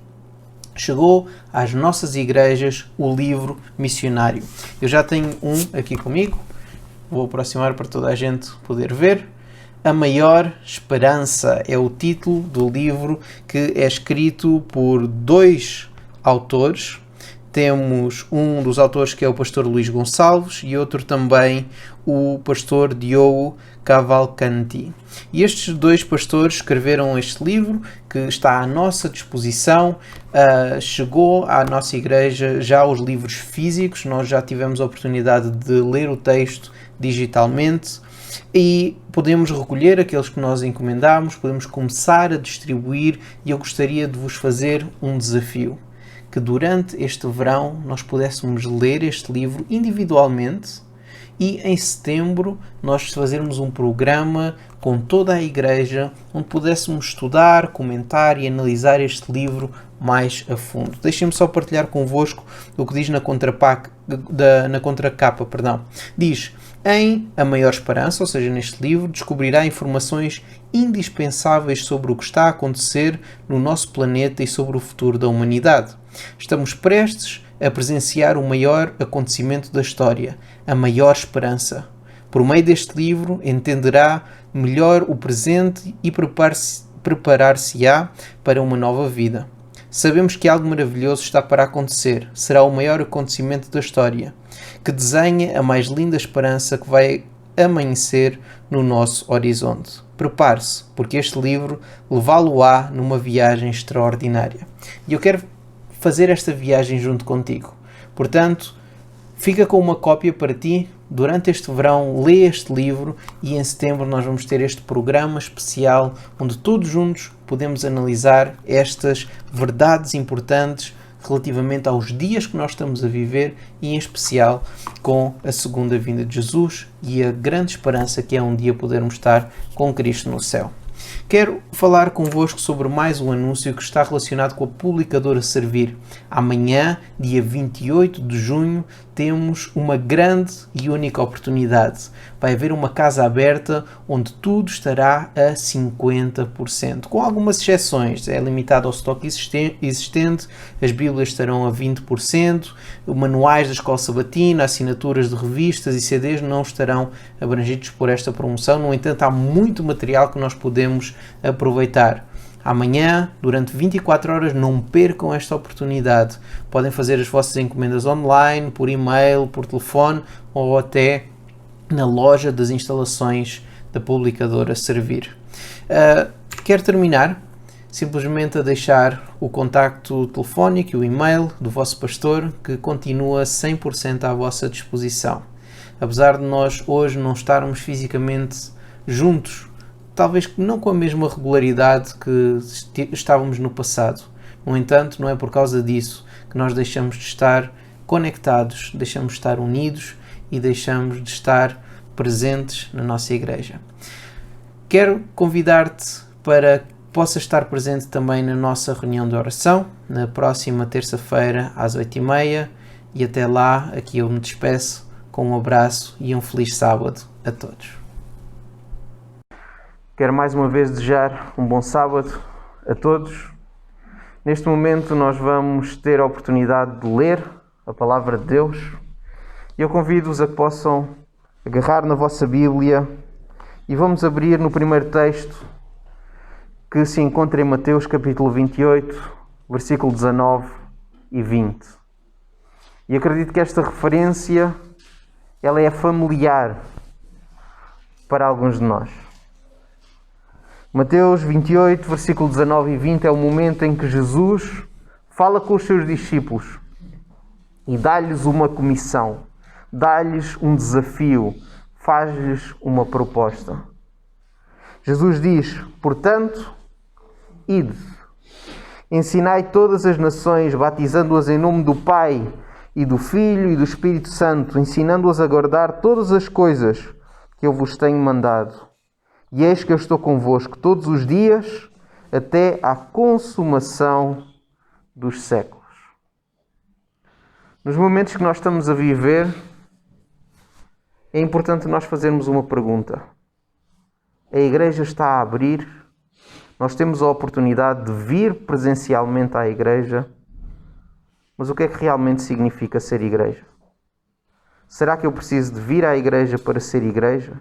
Chegou às nossas igrejas o livro missionário. Eu já tenho um aqui comigo, vou aproximar para toda a gente poder ver. A Maior Esperança é o título do livro, que é escrito por 2 autores. Temos um dos autores que é o pastor Luís Gonçalves e outro também o pastor Diogo Cavalcanti. E estes 2 pastores escreveram este livro que está à nossa disposição. Chegou à nossa igreja já os livros físicos, nós já tivemos a oportunidade de ler o texto digitalmente e podemos recolher aqueles que nós encomendamos, podemos começar a distribuir e eu gostaria de vos fazer um desafio. Que durante este verão nós pudéssemos ler este livro individualmente e em setembro nós fazermos um programa com toda a igreja onde pudéssemos estudar, comentar e analisar este livro mais a fundo. Deixem-me só partilhar convosco o que diz na contracapa. Diz: em A Maior Esperança, ou seja, neste livro, descobrirá informações indispensáveis sobre o que está a acontecer no nosso planeta e sobre o futuro da humanidade. Estamos prestes a presenciar o maior acontecimento da história, a maior esperança. Por meio deste livro, entenderá melhor o presente e preparar-se-á para uma nova vida. Sabemos que algo maravilhoso está para acontecer. Será o maior acontecimento da história, que desenha a mais linda esperança que vai amanhecer no nosso horizonte. Prepare-se, porque este livro levá-lo-á numa viagem extraordinária. E eu quero fazer esta viagem junto contigo. Portanto, fica com uma cópia para ti. Durante este verão, lê este livro e em setembro nós vamos ter este programa especial onde todos juntos podemos analisar estas verdades importantes relativamente aos dias que nós estamos a viver e em especial com a segunda vinda de Jesus e a grande esperança que é um dia podermos estar com Cristo no céu. Quero falar convosco sobre mais um anúncio que está relacionado com a publicadora Servir. Amanhã, dia 28 de junho, temos uma grande e única oportunidade. Vai haver uma casa aberta onde tudo estará a 50%, com algumas exceções. É limitado ao estoque existente, as Bíblias estarão a 20%, manuais da escola sabatina, assinaturas de revistas e CDs não estarão abrangidos por esta promoção. No entanto, há muito material que nós podemos aproveitar. Amanhã, durante 24 horas, não percam esta oportunidade. Podem fazer as vossas encomendas online, por e-mail, por telefone ou até na loja das instalações da publicadora Servir. Quero terminar simplesmente a deixar o contacto telefónico e o e-mail do vosso pastor, que continua 100% à vossa disposição. Apesar de nós hoje não estarmos fisicamente juntos, talvez não com a mesma regularidade que estávamos no passado. No entanto, não é por causa disso que nós deixamos de estar conectados, deixamos de estar unidos e deixamos de estar presentes na nossa igreja. Quero convidar-te para que possas estar presente também na nossa reunião de oração, na próxima terça-feira às 8h30, e até lá, aqui eu me despeço com um abraço e um feliz sábado a todos. Quero mais uma vez desejar um bom sábado a todos. Neste momento nós vamos ter a oportunidade de ler a Palavra de Deus e eu convido-vos a que possam agarrar na vossa Bíblia e vamos abrir no primeiro texto que se encontra em Mateus capítulo 28, versículo 19 e 20. E acredito que esta referência ela é familiar para alguns de nós. Mateus 28, versículo 19 e 20 é o momento em que Jesus fala com os seus discípulos e dá-lhes uma comissão, dá-lhes um desafio, faz-lhes uma proposta. Jesus diz, portanto, ide, ensinai todas as nações, batizando-as em nome do Pai e do Filho e do Espírito Santo, ensinando-as a guardar todas as coisas que eu vos tenho mandado. E eis que eu estou convosco todos os dias, até à consumação dos séculos. Nos momentos que nós estamos a viver, é importante nós fazermos uma pergunta. A igreja está a abrir? Nós temos a oportunidade de vir presencialmente à igreja, mas o que é que realmente significa ser igreja? Será que eu preciso de vir à igreja para ser igreja?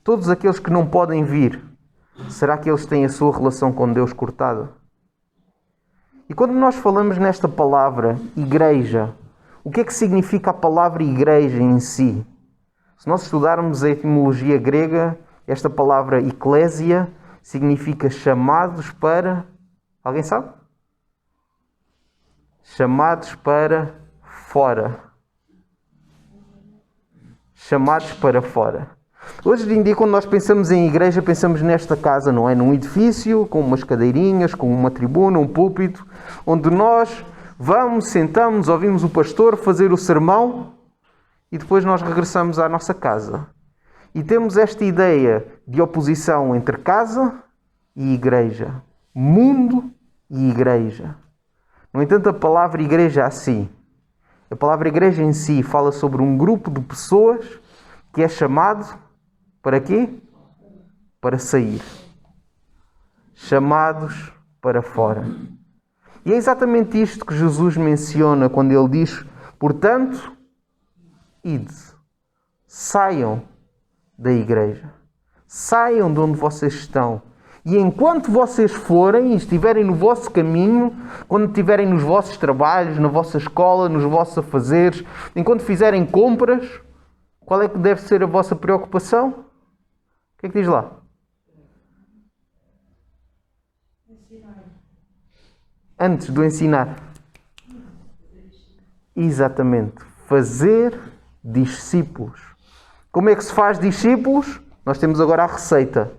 Todos aqueles que não podem vir, será que eles têm a sua relação com Deus cortada? E quando nós falamos nesta palavra, igreja, o que é que significa a palavra igreja em si? Se nós estudarmos a etimologia grega, esta palavra eclésia significa chamados para... Alguém sabe? Chamados para fora. Chamados para fora. Hoje em dia, quando nós pensamos em igreja, pensamos nesta casa, não é? Num edifício, com umas cadeirinhas, com uma tribuna, um púlpito, onde nós vamos, sentamos, ouvimos o pastor fazer o sermão e depois nós regressamos à nossa casa. E temos esta ideia de oposição entre casa e igreja. Mundo e igreja. No entanto, a palavra igreja assim. A palavra igreja em si fala sobre um grupo de pessoas que é chamado para quê? Para sair. Chamados para fora. E é exatamente isto que Jesus menciona quando ele diz, portanto, ide. Saiam da igreja. Saiam de onde vocês estão. E enquanto vocês forem e estiverem no vosso caminho, quando estiverem nos vossos trabalhos, na vossa escola, nos vossos afazeres, enquanto fizerem compras, qual é que deve ser a vossa preocupação? O que é que diz lá? Ensinar. Antes do ensinar. Exatamente. Fazer discípulos. Como é que se faz discípulos? Nós temos agora a receita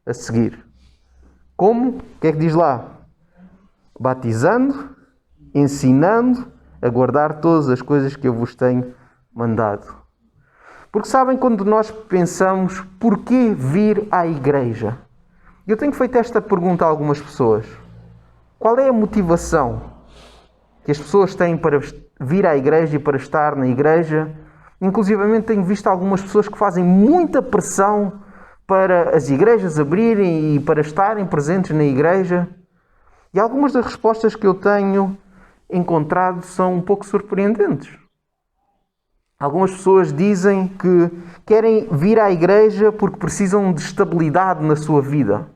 a seguir. Como? O que é que diz lá? Batizando, ensinando a guardar todas as coisas que eu vos tenho mandado. Porque sabem, quando nós pensamos porquê vir à igreja? Eu tenho feito esta pergunta a algumas pessoas. Qual é a motivação que as pessoas têm para vir à igreja e para estar na igreja? Inclusivamente tenho visto algumas pessoas que fazem muita pressão para as igrejas abrirem e para estarem presentes na igreja. E algumas das respostas que eu tenho encontrado são um pouco surpreendentes. Algumas pessoas dizem que querem vir à igreja porque precisam de estabilidade na sua vida.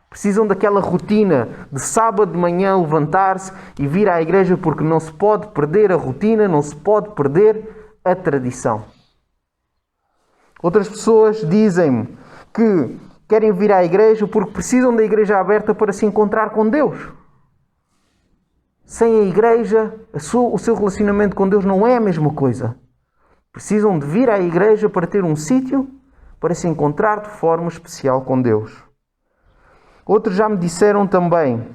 Precisam daquela rotina de sábado de manhã levantar-se e vir à igreja porque não se pode perder a rotina, não se pode perder a tradição. Outras pessoas dizem que querem vir à igreja porque precisam da igreja aberta para se encontrar com Deus. Sem a igreja, o seu relacionamento com Deus não é a mesma coisa. Precisam de vir à igreja para ter um sítio para se encontrar de forma especial com Deus. Outros já me disseram também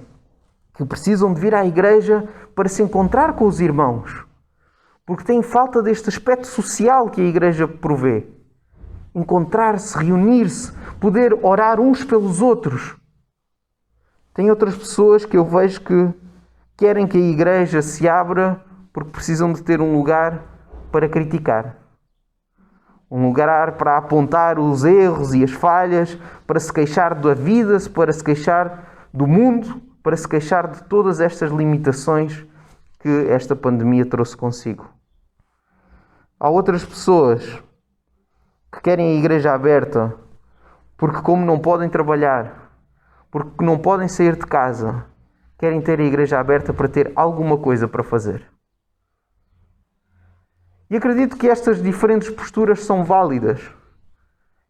que precisam de vir à igreja para se encontrar com os irmãos, porque têm falta deste aspecto social que a igreja provê. Encontrar-se, reunir-se, poder orar uns pelos outros. Tem outras pessoas que eu vejo que querem que a igreja se abra porque precisam de ter um lugar para criticar. Um lugar para apontar os erros e as falhas, para se queixar da vida, para se queixar do mundo, para se queixar de todas estas limitações que esta pandemia trouxe consigo. Há outras pessoas que querem a igreja aberta porque, como não podem trabalhar, porque não podem sair de casa, querem ter a igreja aberta para ter alguma coisa para fazer. E acredito que estas diferentes posturas são válidas.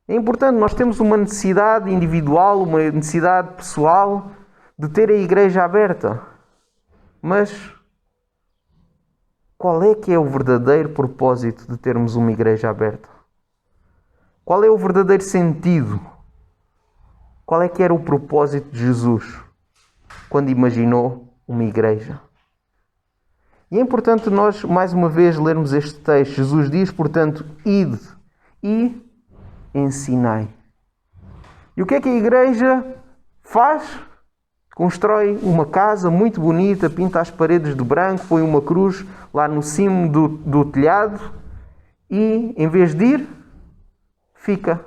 É importante, nós temos uma necessidade individual, uma necessidade pessoal de ter a igreja aberta. Mas qual é que é o verdadeiro propósito de termos uma igreja aberta? Qual é o verdadeiro sentido? Qual é que era o propósito de Jesus quando imaginou uma igreja? E é importante nós, mais uma vez, lermos este texto. Jesus diz, portanto, ide e ensinai. E o que é que a igreja faz? Constrói uma casa muito bonita, pinta as paredes de branco, põe uma cruz lá no cimo do telhado e, em vez de ir, fica.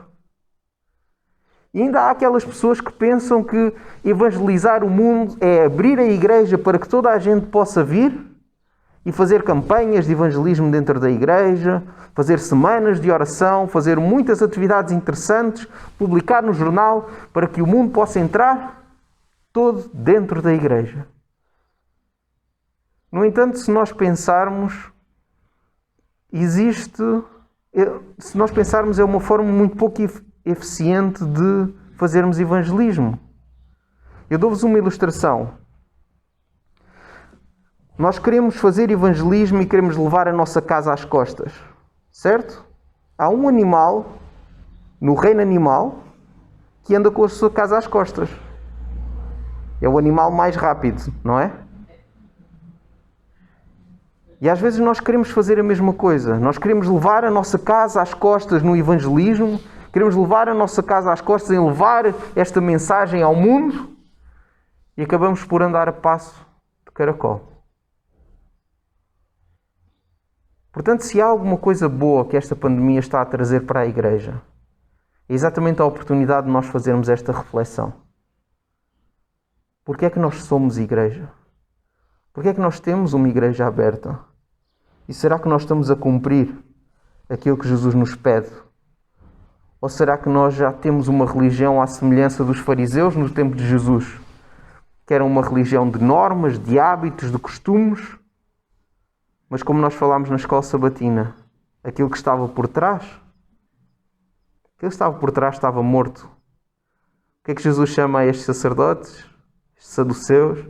E ainda há aquelas pessoas que pensam que evangelizar o mundo é abrir a igreja para que toda a gente possa vir e fazer campanhas de evangelismo dentro da igreja, fazer semanas de oração, fazer muitas atividades interessantes, publicar no jornal para que o mundo possa entrar todo dentro da igreja. No entanto, se nós pensarmos, é uma forma muito pouco eficiente de fazermos evangelismo. Eu dou-vos uma ilustração. Nós queremos fazer evangelismo e queremos levar a nossa casa às costas, certo? Há um animal, no reino animal, que anda com a sua casa às costas. É o animal mais rápido, não é? E às vezes nós queremos fazer a mesma coisa. Nós queremos levar a nossa casa às costas no evangelismo, queremos levar a nossa casa às costas em levar esta mensagem ao mundo e acabamos por andar a passo de caracol. Portanto, se há alguma coisa boa que esta pandemia está a trazer para a igreja, é exatamente a oportunidade de nós fazermos esta reflexão. Porquê é que nós somos igreja? Porquê é que nós temos uma igreja aberta? E será que nós estamos a cumprir aquilo que Jesus nos pede? Ou será que nós já temos uma religião à semelhança dos fariseus no tempo de Jesus? Que era uma religião de normas, de hábitos, de costumes. Mas como nós falámos na escola sabatina, aquilo que estava por trás, estava morto. O que é que Jesus chama a estes sacerdotes, estes saduceus?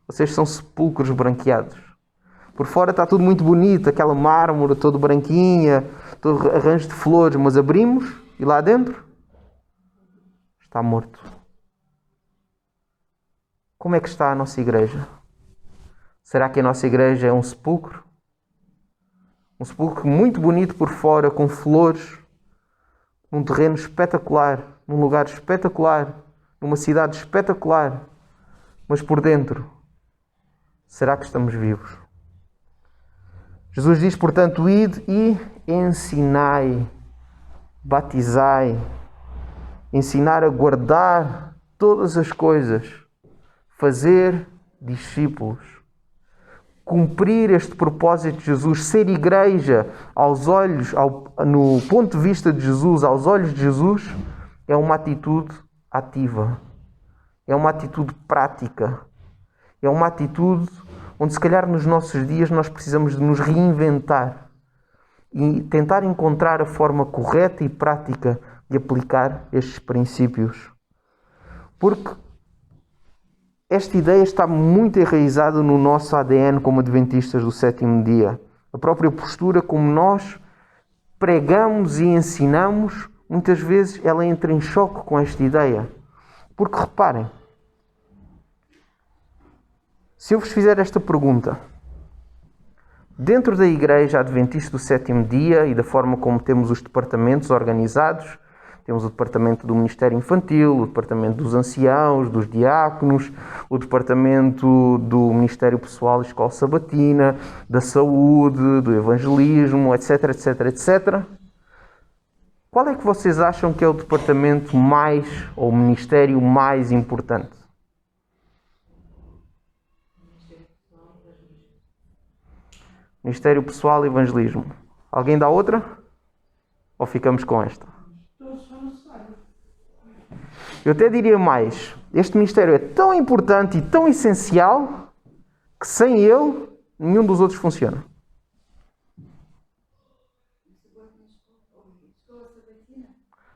Vocês são sepulcros branqueados. Por fora está tudo muito bonito, aquela mármore toda branquinha, todo arranjo de flores, mas abrimos e lá dentro está morto. Como é que está a nossa igreja? Será que a nossa igreja é um sepulcro? Um sepulcro muito bonito por fora, com flores, num terreno espetacular, num lugar espetacular, numa cidade espetacular. Mas por dentro, será que estamos vivos? Jesus diz, portanto, ide e ensinai, batizai, ensinar a guardar todas as coisas, fazer discípulos. Cumprir este propósito de Jesus, ser igreja aos olhos, no ponto de vista de Jesus, aos olhos de Jesus, é uma atitude ativa, é uma atitude prática, é uma atitude onde se calhar nos nossos dias nós precisamos de nos reinventar e tentar encontrar a forma correta e prática de aplicar estes princípios. Porque esta ideia está muito enraizada no nosso ADN como adventistas do sétimo dia. A própria postura como nós pregamos e ensinamos, muitas vezes ela entra em choque com esta ideia. Porque reparem, se eu vos fizer esta pergunta, dentro da Igreja Adventista do sétimo dia e da forma como temos os departamentos organizados, temos o departamento do Ministério Infantil, o departamento dos anciãos, dos diáconos, o departamento do Ministério Pessoal e Escola Sabatina, da saúde, do evangelismo, etc, etc, etc. Qual é que vocês acham que é o departamento mais, ou o ministério mais importante? Ministério Pessoal e Evangelismo. Alguém dá outra? Ou ficamos com esta? Eu até diria mais. Este ministério é tão importante e tão essencial que sem ele, nenhum dos outros funciona.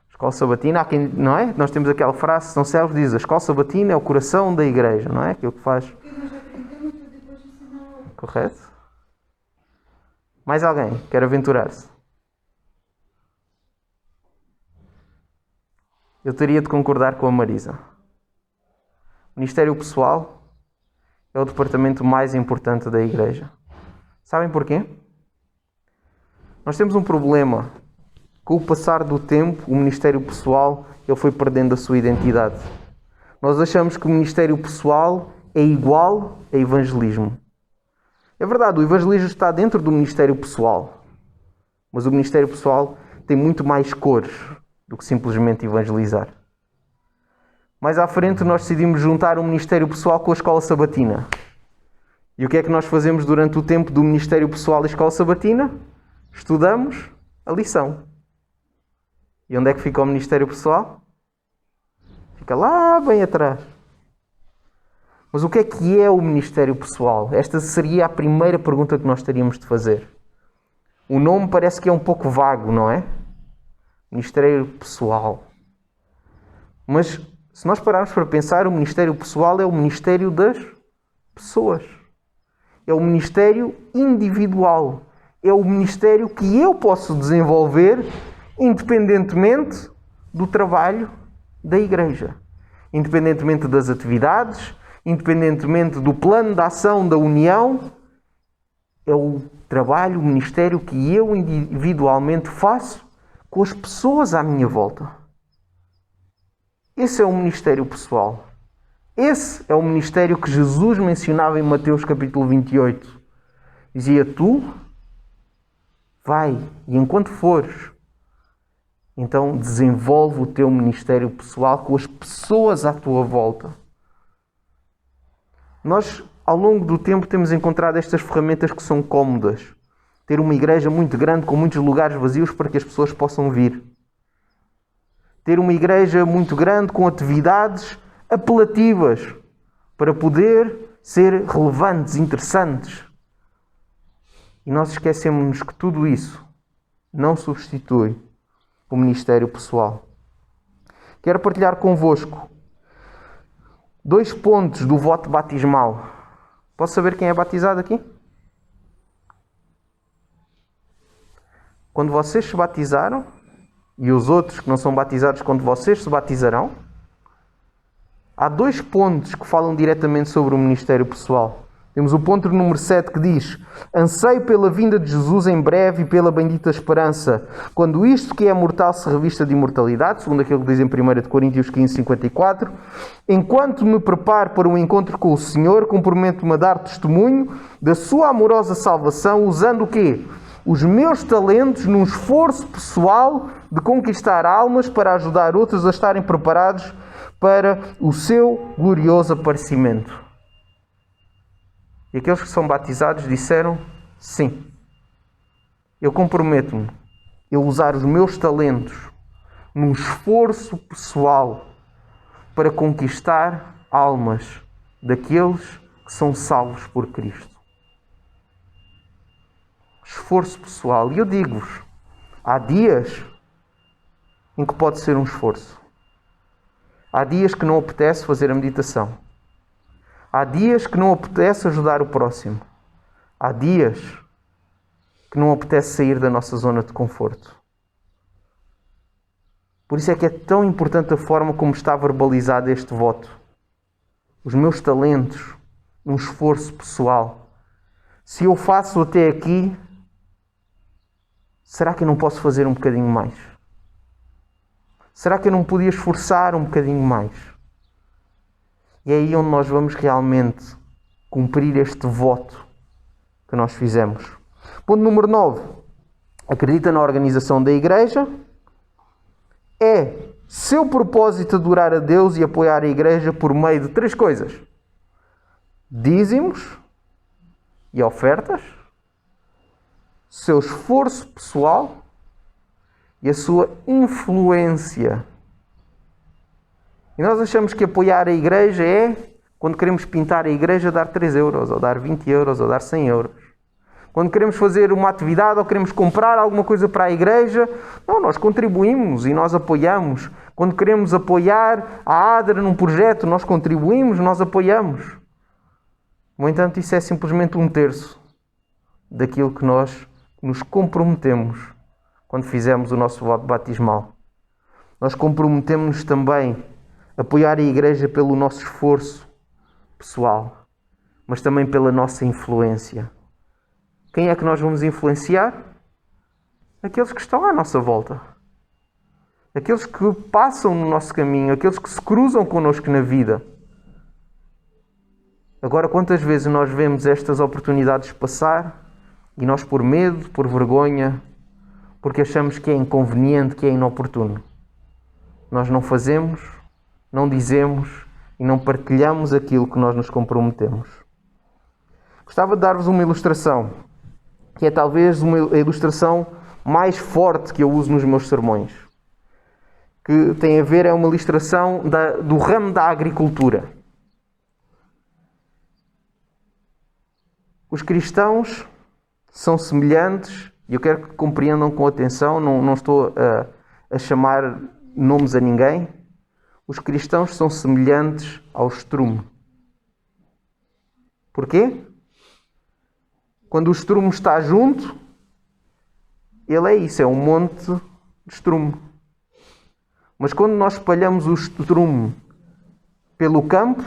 Escola Sabatina, há quem, não é? Nós temos aquela frase, São Servos diz, a Escola Sabatina é o coração da igreja, não é? Aquilo que faz. Correto? Mais alguém quer aventurar-se? Eu teria de concordar com a Marisa. O Ministério Pessoal é o departamento mais importante da igreja. Sabem porquê? Nós temos um problema. Com o passar do tempo, o Ministério Pessoal ele foi perdendo a sua identidade. Nós achamos que o Ministério Pessoal é igual a evangelismo. É verdade, o evangelismo está dentro do Ministério Pessoal. Mas o Ministério Pessoal tem muito mais cores do que simplesmente evangelizar. Mais à frente nós decidimos juntar o Ministério Pessoal com a Escola Sabatina. E o que é que nós fazemos durante o tempo do Ministério Pessoal e Escola Sabatina? Estudamos a lição. E onde é que fica o Ministério Pessoal? Fica lá bem atrás. Mas o que é o Ministério Pessoal? Esta seria a primeira pergunta que nós teríamos de fazer. O nome parece que é um pouco vago, não é? Ministério Pessoal. Mas se nós pararmos para pensar, o Ministério Pessoal é o Ministério das pessoas. É o Ministério individual. É o Ministério que eu posso desenvolver independentemente do trabalho da igreja. Independentemente das atividades, independentemente do plano de ação da união, é o trabalho, o ministério que eu individualmente faço com as pessoas à minha volta. Esse é o ministério pessoal. Esse é o ministério que Jesus mencionava em Mateus capítulo 28. Dizia, tu vai, e enquanto fores, então desenvolve o teu ministério pessoal com as pessoas à tua volta. Nós, ao longo do tempo, temos encontrado estas ferramentas que são cómodas. Ter uma igreja muito grande com muitos lugares vazios para que as pessoas possam vir. Ter uma igreja muito grande com atividades apelativas para poder ser relevantes, interessantes. E nós esquecemos-nos que tudo isso não substitui o ministério pessoal. Quero partilhar convosco 2 pontos do voto batismal. Posso saber quem é batizado aqui? Quando vocês se batizaram, e os outros que não são batizados quando vocês se batizarão, há 2 pontos que falam diretamente sobre o ministério pessoal. Temos o ponto número 7 que diz: anseio pela vinda de Jesus em breve e pela bendita esperança, quando isto que é mortal se revista de imortalidade, segundo aquilo que diz em 1 Coríntios 15, 54. Enquanto me preparo para um encontro com o Senhor, comprometo-me a dar testemunho da sua amorosa salvação, usando o quê? Os meus talentos num esforço pessoal de conquistar almas para ajudar outros a estarem preparados para o seu glorioso aparecimento. E aqueles que são batizados disseram, sim, eu comprometo-me a usar os meus talentos num esforço pessoal para conquistar almas daqueles que são salvos por Cristo. Esforço pessoal. E eu digo-vos, há dias em que pode ser um esforço. Há dias que não apetece fazer a meditação. Há dias que não apetece ajudar o próximo. Há dias que não apetece sair da nossa zona de conforto. Por isso é que é tão importante a forma como está verbalizado este voto. Os meus talentos, um esforço pessoal. Se eu faço até aqui, será que eu não posso fazer um bocadinho mais? Será que eu não podia esforçar um bocadinho mais? E é aí onde nós vamos realmente cumprir este voto que nós fizemos. Ponto número 9. Acredita na organização da igreja. é seu propósito adorar a Deus e apoiar a igreja por meio de 3 coisas: dízimos e ofertas, seu esforço pessoal e a sua influência. E nós achamos que apoiar a igreja é, quando queremos pintar a igreja, dar 3 euros, ou dar 20 euros, ou dar 100 euros. Quando queremos fazer uma atividade ou queremos comprar alguma coisa para a igreja, não, nós contribuímos e nós apoiamos. Quando queremos apoiar a ADRA num projeto, nós contribuímos, nós apoiamos. No entanto, isso é simplesmente 1/3 daquilo que nós nos comprometemos quando fizemos o nosso voto batismal. Nós comprometemos-nos também a apoiar a igreja pelo nosso esforço pessoal, mas também pela nossa influência. Quem é que nós vamos influenciar? Aqueles que estão à nossa volta. Aqueles que passam no nosso caminho, aqueles que se cruzam connosco na vida. Agora, quantas vezes nós vemos estas oportunidades passar e nós, por medo, por vergonha, porque achamos que é inconveniente, que é inoportuno, nós não fazemos, não dizemos e não partilhamos aquilo que nós nos comprometemos. Gostava de dar-vos uma ilustração, que é talvez a ilustração mais forte que eu uso nos meus sermões. Que tem a ver, é uma ilustração do ramo da agricultura. Os cristãos são semelhantes, e eu quero que compreendam com atenção, não estou a chamar nomes a ninguém. Os cristãos são semelhantes ao estrume. Porquê? Quando o estrume está junto, ele é isso, é um monte de estrume. Mas quando nós espalhamos o estrume pelo campo,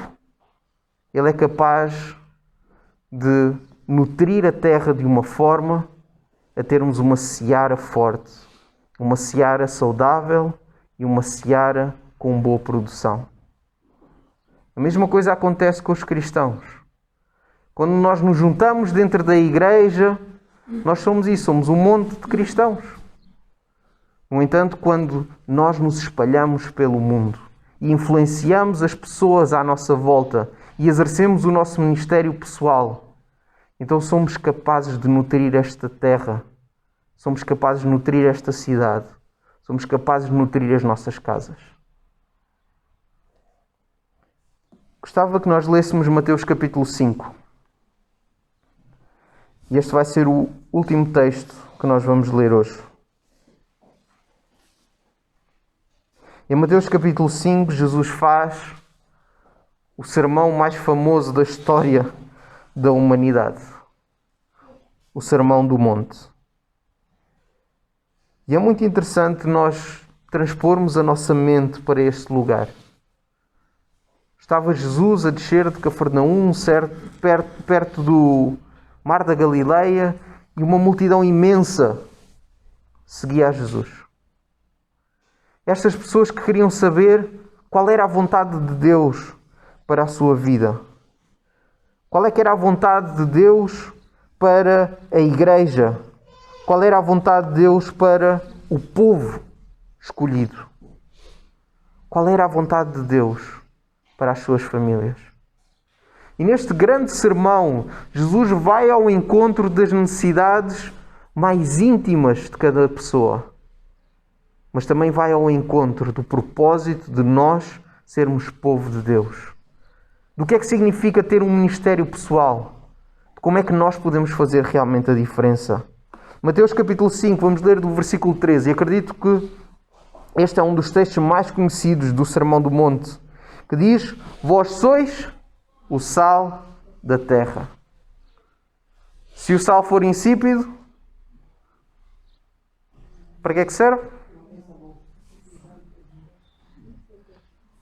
ele é capaz de nutrir a terra de uma forma a termos uma seara forte, uma seara saudável e uma seara com boa produção. A mesma coisa acontece com os cristãos. Quando nós nos juntamos dentro da igreja, nós somos isso, somos um monte de cristãos. No entanto, quando nós nos espalhamos pelo mundo e influenciamos as pessoas à nossa volta e exercemos o nosso ministério pessoal, então somos capazes de nutrir esta terra, somos capazes de nutrir esta cidade, somos capazes de nutrir as nossas casas. Gostava que nós lêssemos Mateus capítulo 5. E este vai ser o último texto que nós vamos ler hoje. Em Mateus capítulo 5, Jesus faz o sermão mais famoso da história da humanidade. O Sermão do Monte. E é muito interessante nós transpormos a nossa mente para este lugar. Estava Jesus a descer de Cafarnaum, perto do Mar da Galileia, e uma multidão imensa seguia a Jesus. Estas pessoas que queriam saber qual era a vontade de Deus para a sua vida. Qual é que era a vontade de Deus para a igreja? Qual era a vontade de Deus para o povo escolhido? Qual era a vontade de Deus para as suas famílias? E neste grande sermão, Jesus vai ao encontro das necessidades mais íntimas de cada pessoa. Mas também vai ao encontro do propósito de nós sermos povo de Deus. Do que é que significa ter um ministério pessoal? Como é que nós podemos fazer realmente a diferença? Mateus capítulo 5, vamos ler do versículo 13. E acredito que este é um dos textos mais conhecidos do Sermão do Monte, que diz: vós sois o sal da terra. Se o sal for insípido, para que é que serve?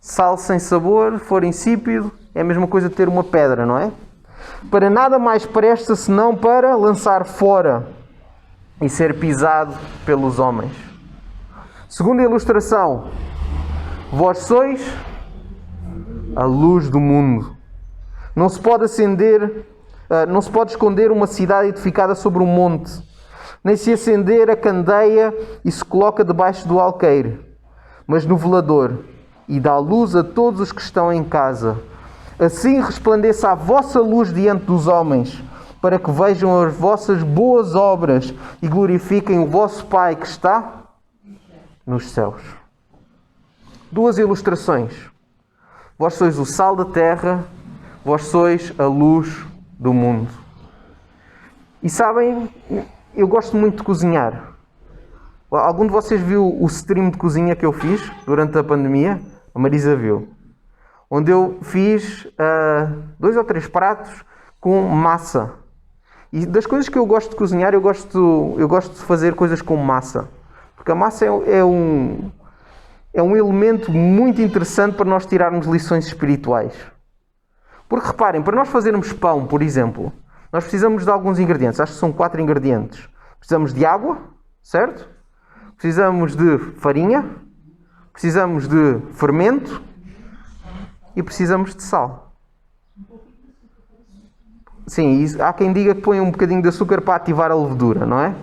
Sal sem sabor, for insípido, é a mesma coisa de ter uma pedra, não é? Para nada mais presta senão para lançar fora e ser pisado pelos homens. Segunda ilustração: vós sois a luz do mundo. Não se pode esconder uma cidade edificada sobre um monte, nem se acender a candeia e se coloca debaixo do alqueire, mas no velador, e dá luz a todos os que estão em casa. Assim resplandeça a vossa luz diante dos homens, para que vejam as vossas boas obras e glorifiquem o vosso Pai que está nos céus. Duas ilustrações. Vós sois o sal da terra, vós sois a luz do mundo. E sabem, eu gosto muito de cozinhar. Algum de vocês viu o stream de cozinha que eu fiz durante a pandemia? A Marisa viu. Onde eu fiz 2 ou 3 pratos com massa. E das coisas que eu gosto de cozinhar, eu gosto de fazer coisas com massa. Porque a massa é um elemento muito interessante para nós tirarmos lições espirituais. Porque reparem, para nós fazermos pão, por exemplo, nós precisamos de alguns ingredientes. Acho que são 4 ingredientes. Precisamos de água, certo? Precisamos de farinha. Precisamos de fermento. E precisamos de sal. Sim, há quem diga que põe um bocadinho de açúcar para ativar a levedura, não é?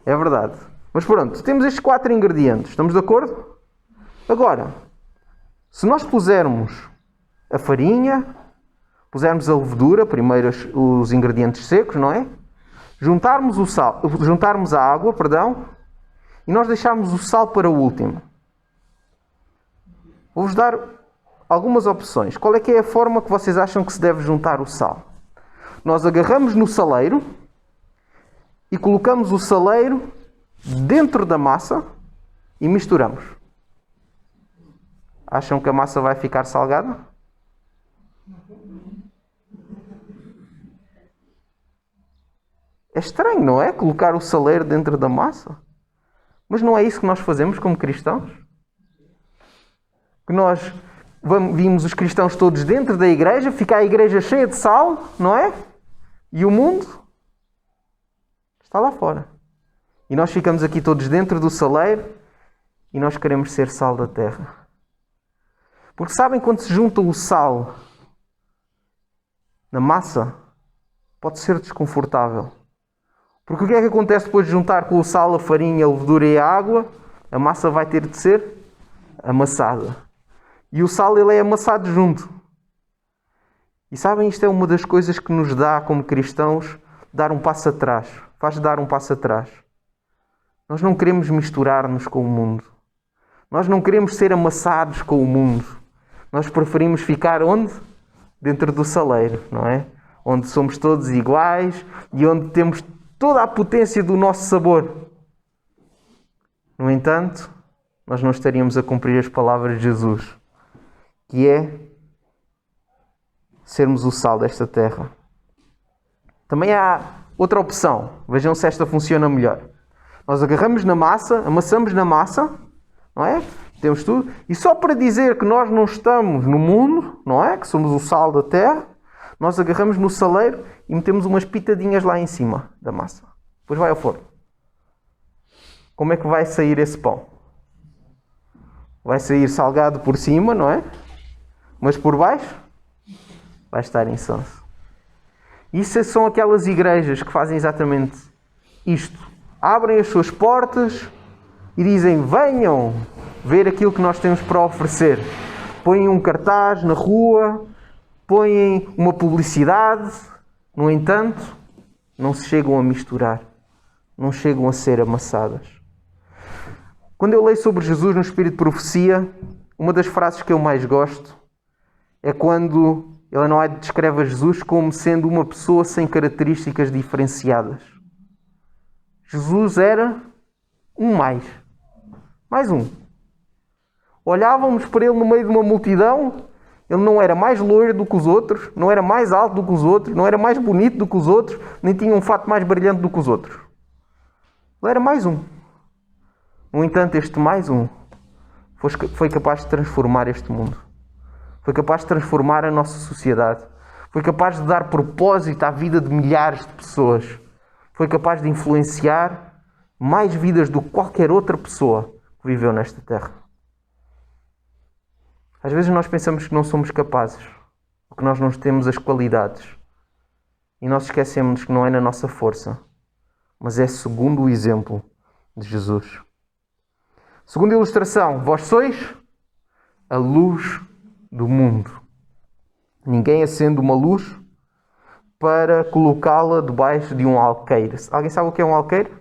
É verdade. Mas pronto, temos estes 4 ingredientes. Estamos de acordo? Agora, se nós pusermos a farinha, pusermos a levedura, primeiro os ingredientes secos, não é? Juntarmos o sal, juntarmos a água, perdão, e nós deixarmos o sal para o último. Vou-vos dar algumas opções. Qual é que é a forma que vocês acham que se deve juntar o sal? Nós agarramos no saleiro e colocamos o saleiro dentro da massa e misturamos. Acham que a massa vai ficar salgada? É estranho, não é? Colocar o saleiro dentro da massa. Mas não é isso que nós fazemos como cristãos? Que nós vimos os cristãos todos dentro da igreja, fica a igreja cheia de sal, não é? E o mundo está lá fora. E nós ficamos aqui todos dentro do saleiro e nós queremos ser sal da terra. Porque sabem, quando se junta o sal na massa, pode ser desconfortável. Porque o que é que acontece depois de juntar com o sal, a farinha, a levedura e a água? A massa vai ter de ser amassada. E o sal, ele é amassado junto. E sabem, isto é uma das coisas que nos dá, como cristãos, dar um passo atrás. Faz dar um passo atrás. Nós não queremos misturar-nos com o mundo. Nós não queremos ser amassados com o mundo. Nós preferimos ficar onde? Dentro do saleiro, não é? Onde somos todos iguais e onde temos toda a potência do nosso sabor. No entanto, nós não estaríamos a cumprir as palavras de Jesus, que é sermos o sal desta terra. Também há outra opção. Vejam se esta funciona melhor. Nós agarramos na massa, amassamos na massa, não é? Temos tudo. E só para dizer que nós não estamos no mundo, não é? Que somos o sal da terra, nós agarramos no saleiro e metemos umas pitadinhas lá em cima da massa. Depois vai ao forno. Como é que vai sair esse pão? Vai sair salgado por cima, não é? Mas por baixo vai estar incenso. Isso são aquelas igrejas que fazem exatamente isto. Abrem as suas portas e dizem: venham ver aquilo que nós temos para oferecer. Põem um cartaz na rua, põem uma publicidade. No entanto, não se chegam a misturar. Não chegam a ser amassadas. Quando eu leio sobre Jesus no Espírito de Profecia, uma das frases que eu mais gosto é quando Ellen White descreve a Jesus como sendo uma pessoa sem características diferenciadas. Jesus era um mais um. Olhávamos para ele no meio de uma multidão, ele não era mais loiro do que os outros, não era mais alto do que os outros, não era mais bonito do que os outros, nem tinha um fato mais brilhante do que os outros. Ele era mais um. No entanto, este mais um foi capaz de transformar este mundo. Foi capaz de transformar a nossa sociedade. Foi capaz de dar propósito à vida de milhares de pessoas. Foi capaz de influenciar mais vidas do que qualquer outra pessoa que viveu nesta terra. Às vezes nós pensamos que não somos capazes, que nós não temos as qualidades. E nós esquecemos que não é na nossa força, mas é segundo o exemplo de Jesus. Segunda ilustração, vós sois a luz do mundo. Ninguém acende uma luz para colocá-la debaixo de um alqueire. Alguém sabe o que é um alqueire?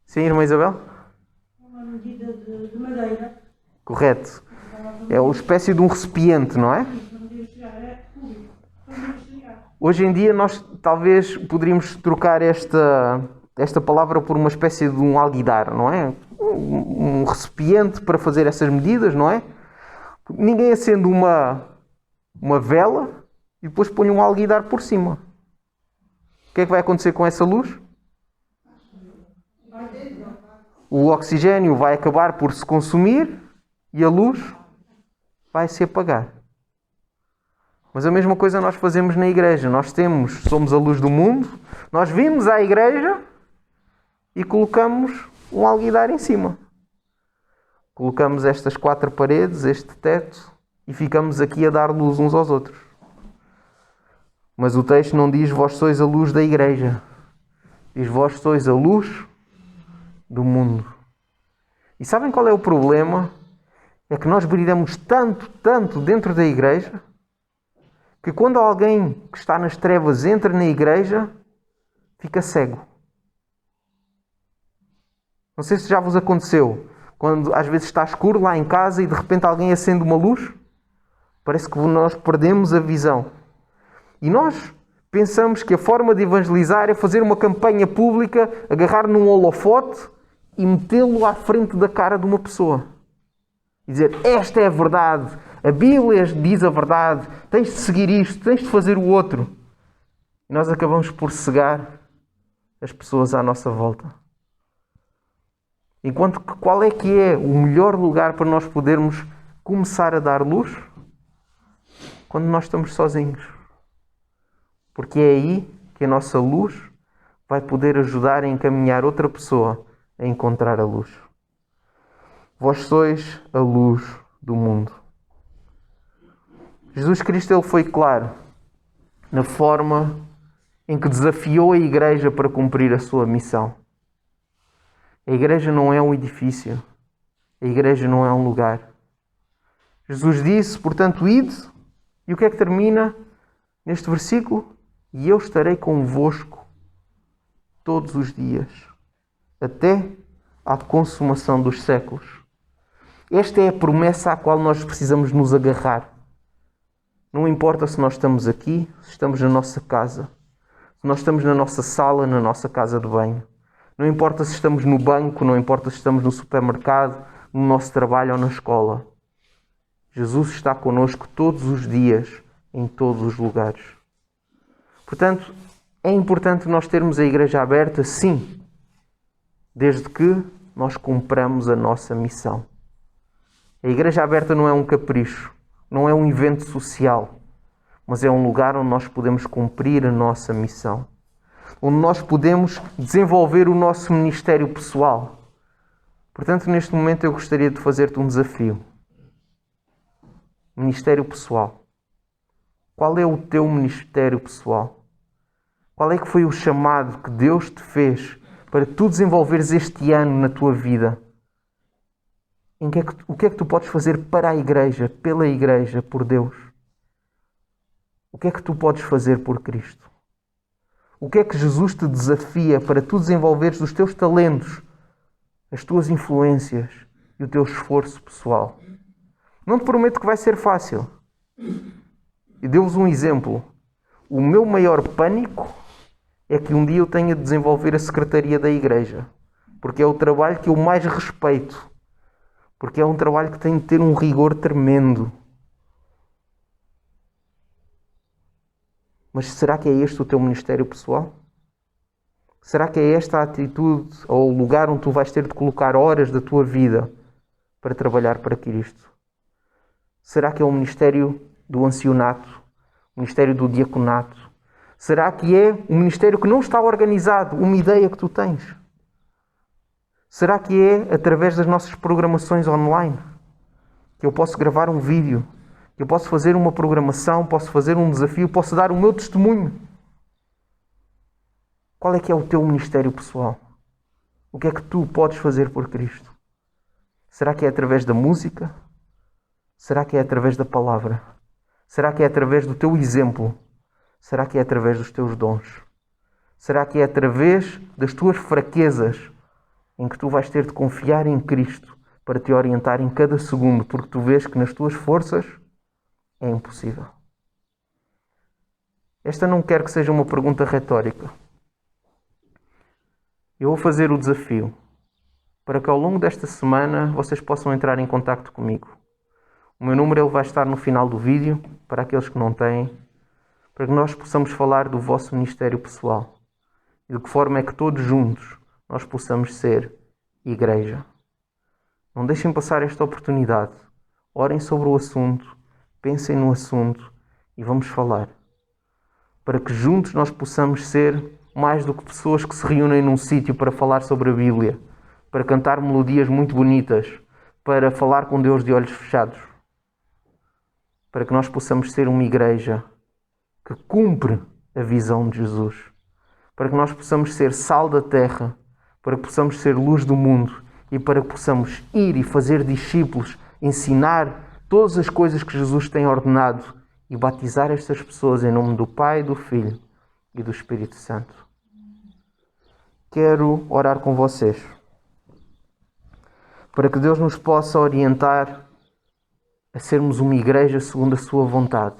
Sim, irmã Isabel? Uma medida de madeira. Correto. É uma espécie de um recipiente, não é? Hoje em dia nós talvez poderíamos trocar esta palavra por uma espécie de um alguidar, não é? Um recipiente para fazer essas medidas, não é? Ninguém acende uma vela e depois põe um alguidar por cima. O que é que vai acontecer com essa luz? O oxigênio vai acabar por se consumir e a luz vai se apagar. Mas a mesma coisa nós fazemos na igreja. Nós somos a luz do mundo, nós vimos à igreja e colocamos um alguidar em cima. Colocamos estas 4 paredes, este teto, e ficamos aqui a dar luz uns aos outros. Mas o texto não diz vós sois a luz da igreja. Diz vós sois a luz do mundo. E sabem qual é o problema? É que nós brilhamos tanto dentro da igreja, que quando alguém que está nas trevas entra na igreja, fica cego. Não sei se já vos aconteceu. Quando às vezes está escuro lá em casa e de repente alguém acende uma luz, parece que nós perdemos a visão. E nós pensamos que a forma de evangelizar é fazer uma campanha pública, agarrar num holofote e metê-lo à frente da cara de uma pessoa. E dizer, esta é a verdade, a Bíblia diz a verdade, tens de seguir isto, tens de fazer o outro. E nós acabamos por cegar as pessoas à nossa volta. Enquanto que qual é que é o melhor lugar para nós podermos começar a dar luz? Quando nós estamos sozinhos. Porque é aí que a nossa luz vai poder ajudar a encaminhar outra pessoa a encontrar a luz. Vós sois a luz do mundo. Jesus Cristo ele foi claro na forma em que desafiou a igreja para cumprir a sua missão. A igreja não é um edifício. A igreja não é um lugar. Jesus disse, portanto, ide. E o que é que termina neste versículo? E eu estarei convosco todos os dias, até à consumação dos séculos. Esta é a promessa à qual nós precisamos nos agarrar. Não importa se nós estamos aqui, se estamos na nossa casa, se nós estamos na nossa sala, na nossa casa de banho. Não importa se estamos no banco, não importa se estamos no supermercado, no nosso trabalho ou na escola. Jesus está connosco todos os dias, em todos os lugares. Portanto, é importante nós termos a igreja aberta, sim, desde que nós cumpramos a nossa missão. A igreja aberta não é um capricho, não é um evento social, mas é um lugar onde nós podemos cumprir a nossa missão, onde nós podemos desenvolver o nosso ministério pessoal. Portanto, neste momento eu gostaria de fazer-te um desafio. Ministério pessoal. Qual é o teu ministério pessoal? Qual é que foi o chamado que Deus te fez para tu desenvolveres este ano na tua vida? O que é que tu podes fazer para a igreja, pela igreja, por Deus? O que é que tu podes fazer por Cristo? O que é que Jesus te desafia para tu desenvolveres os teus talentos, as tuas influências e o teu esforço pessoal? Não te prometo que vai ser fácil. E dou-vos um exemplo. O meu maior pânico é que um dia eu tenha de desenvolver a secretaria da igreja. Porque é o trabalho que eu mais respeito. Porque é um trabalho que tem de ter um rigor tremendo. Mas será que é este o teu ministério pessoal? Será que é esta a atitude ou o lugar onde tu vais ter de colocar horas da tua vida para trabalhar para Cristo? Será que é o ministério do ancianato? O ministério do diaconato? Será que é um ministério que não está organizado? Uma ideia que tu tens? Será que é através das nossas programações online? Que eu posso gravar um vídeo? Que eu posso fazer uma programação? Posso fazer um desafio? Posso dar o meu testemunho? Qual é que é o teu ministério pessoal? O que é que tu podes fazer por Cristo? Será que é através da música? Será que é através da palavra? Será que é através do teu exemplo? Será que é através dos teus dons? Será que é através das tuas fraquezas em que tu vais ter de confiar em Cristo para te orientar em cada segundo, porque tu vês que nas tuas forças é impossível? Esta não quero que seja uma pergunta retórica. Eu vou fazer o desafio para que ao longo desta semana vocês possam entrar em contacto comigo. O meu número ele vai estar no final do vídeo, para aqueles que não têm, para que nós possamos falar do vosso ministério pessoal e de que forma é que todos juntos nós possamos ser igreja. Não deixem passar esta oportunidade. Orem sobre o assunto, pensem no assunto e vamos falar. Para que juntos nós possamos ser mais do que pessoas que se reúnem num sítio para falar sobre a Bíblia, para cantar melodias muito bonitas, para falar com Deus de olhos fechados. Para que nós possamos ser uma igreja que cumpre a visão de Jesus. Para que nós possamos ser sal da terra, para que possamos ser luz do mundo e para que possamos ir e fazer discípulos, ensinar todas as coisas que Jesus tem ordenado e batizar estas pessoas em nome do Pai, do Filho e do Espírito Santo. Quero orar com vocês para que Deus nos possa orientar a sermos uma igreja segundo a sua vontade.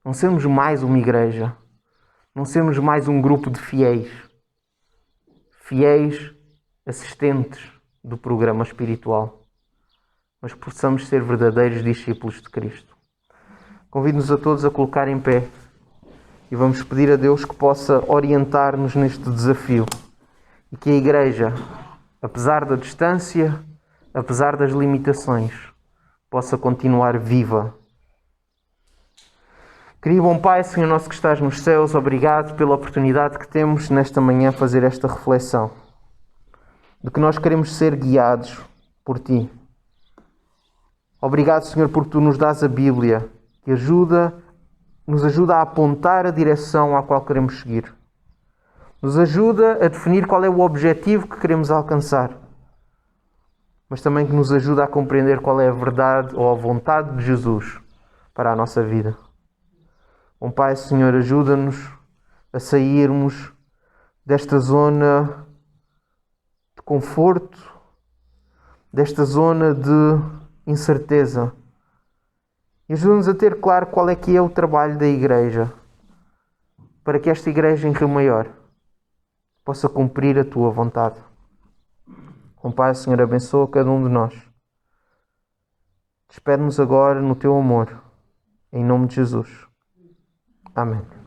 Não sermos mais uma igreja, não sermos mais um grupo de fiéis assistentes do programa espiritual, mas possamos ser verdadeiros discípulos de Cristo. Convido-nos a todos a colocar em pé e vamos pedir a Deus que possa orientar-nos neste desafio e que a igreja, apesar da distância, apesar das limitações, possa continuar viva. Querido bom Pai, Senhor nosso que estás nos céus, obrigado pela oportunidade que temos nesta manhã fazer esta reflexão, de que nós queremos ser guiados por Ti. Obrigado, Senhor, porque Tu nos dás a Bíblia, que nos ajuda a apontar a direção à qual queremos seguir. Nos ajuda a definir qual é o objetivo que queremos alcançar, mas também que nos ajuda a compreender qual é a verdade ou a vontade de Jesus para a nossa vida. Bom Pai, Senhor, ajuda-nos a sairmos desta zona de conforto, desta zona de incerteza. E ajuda-nos a ter claro qual é que é o trabalho da igreja, para que esta igreja em Rio Maior possa cumprir a Tua vontade. Bom Pai, Senhor, abençoa cada um de nós. Despede-nos agora no Teu amor, em nome de Jesus. Amém.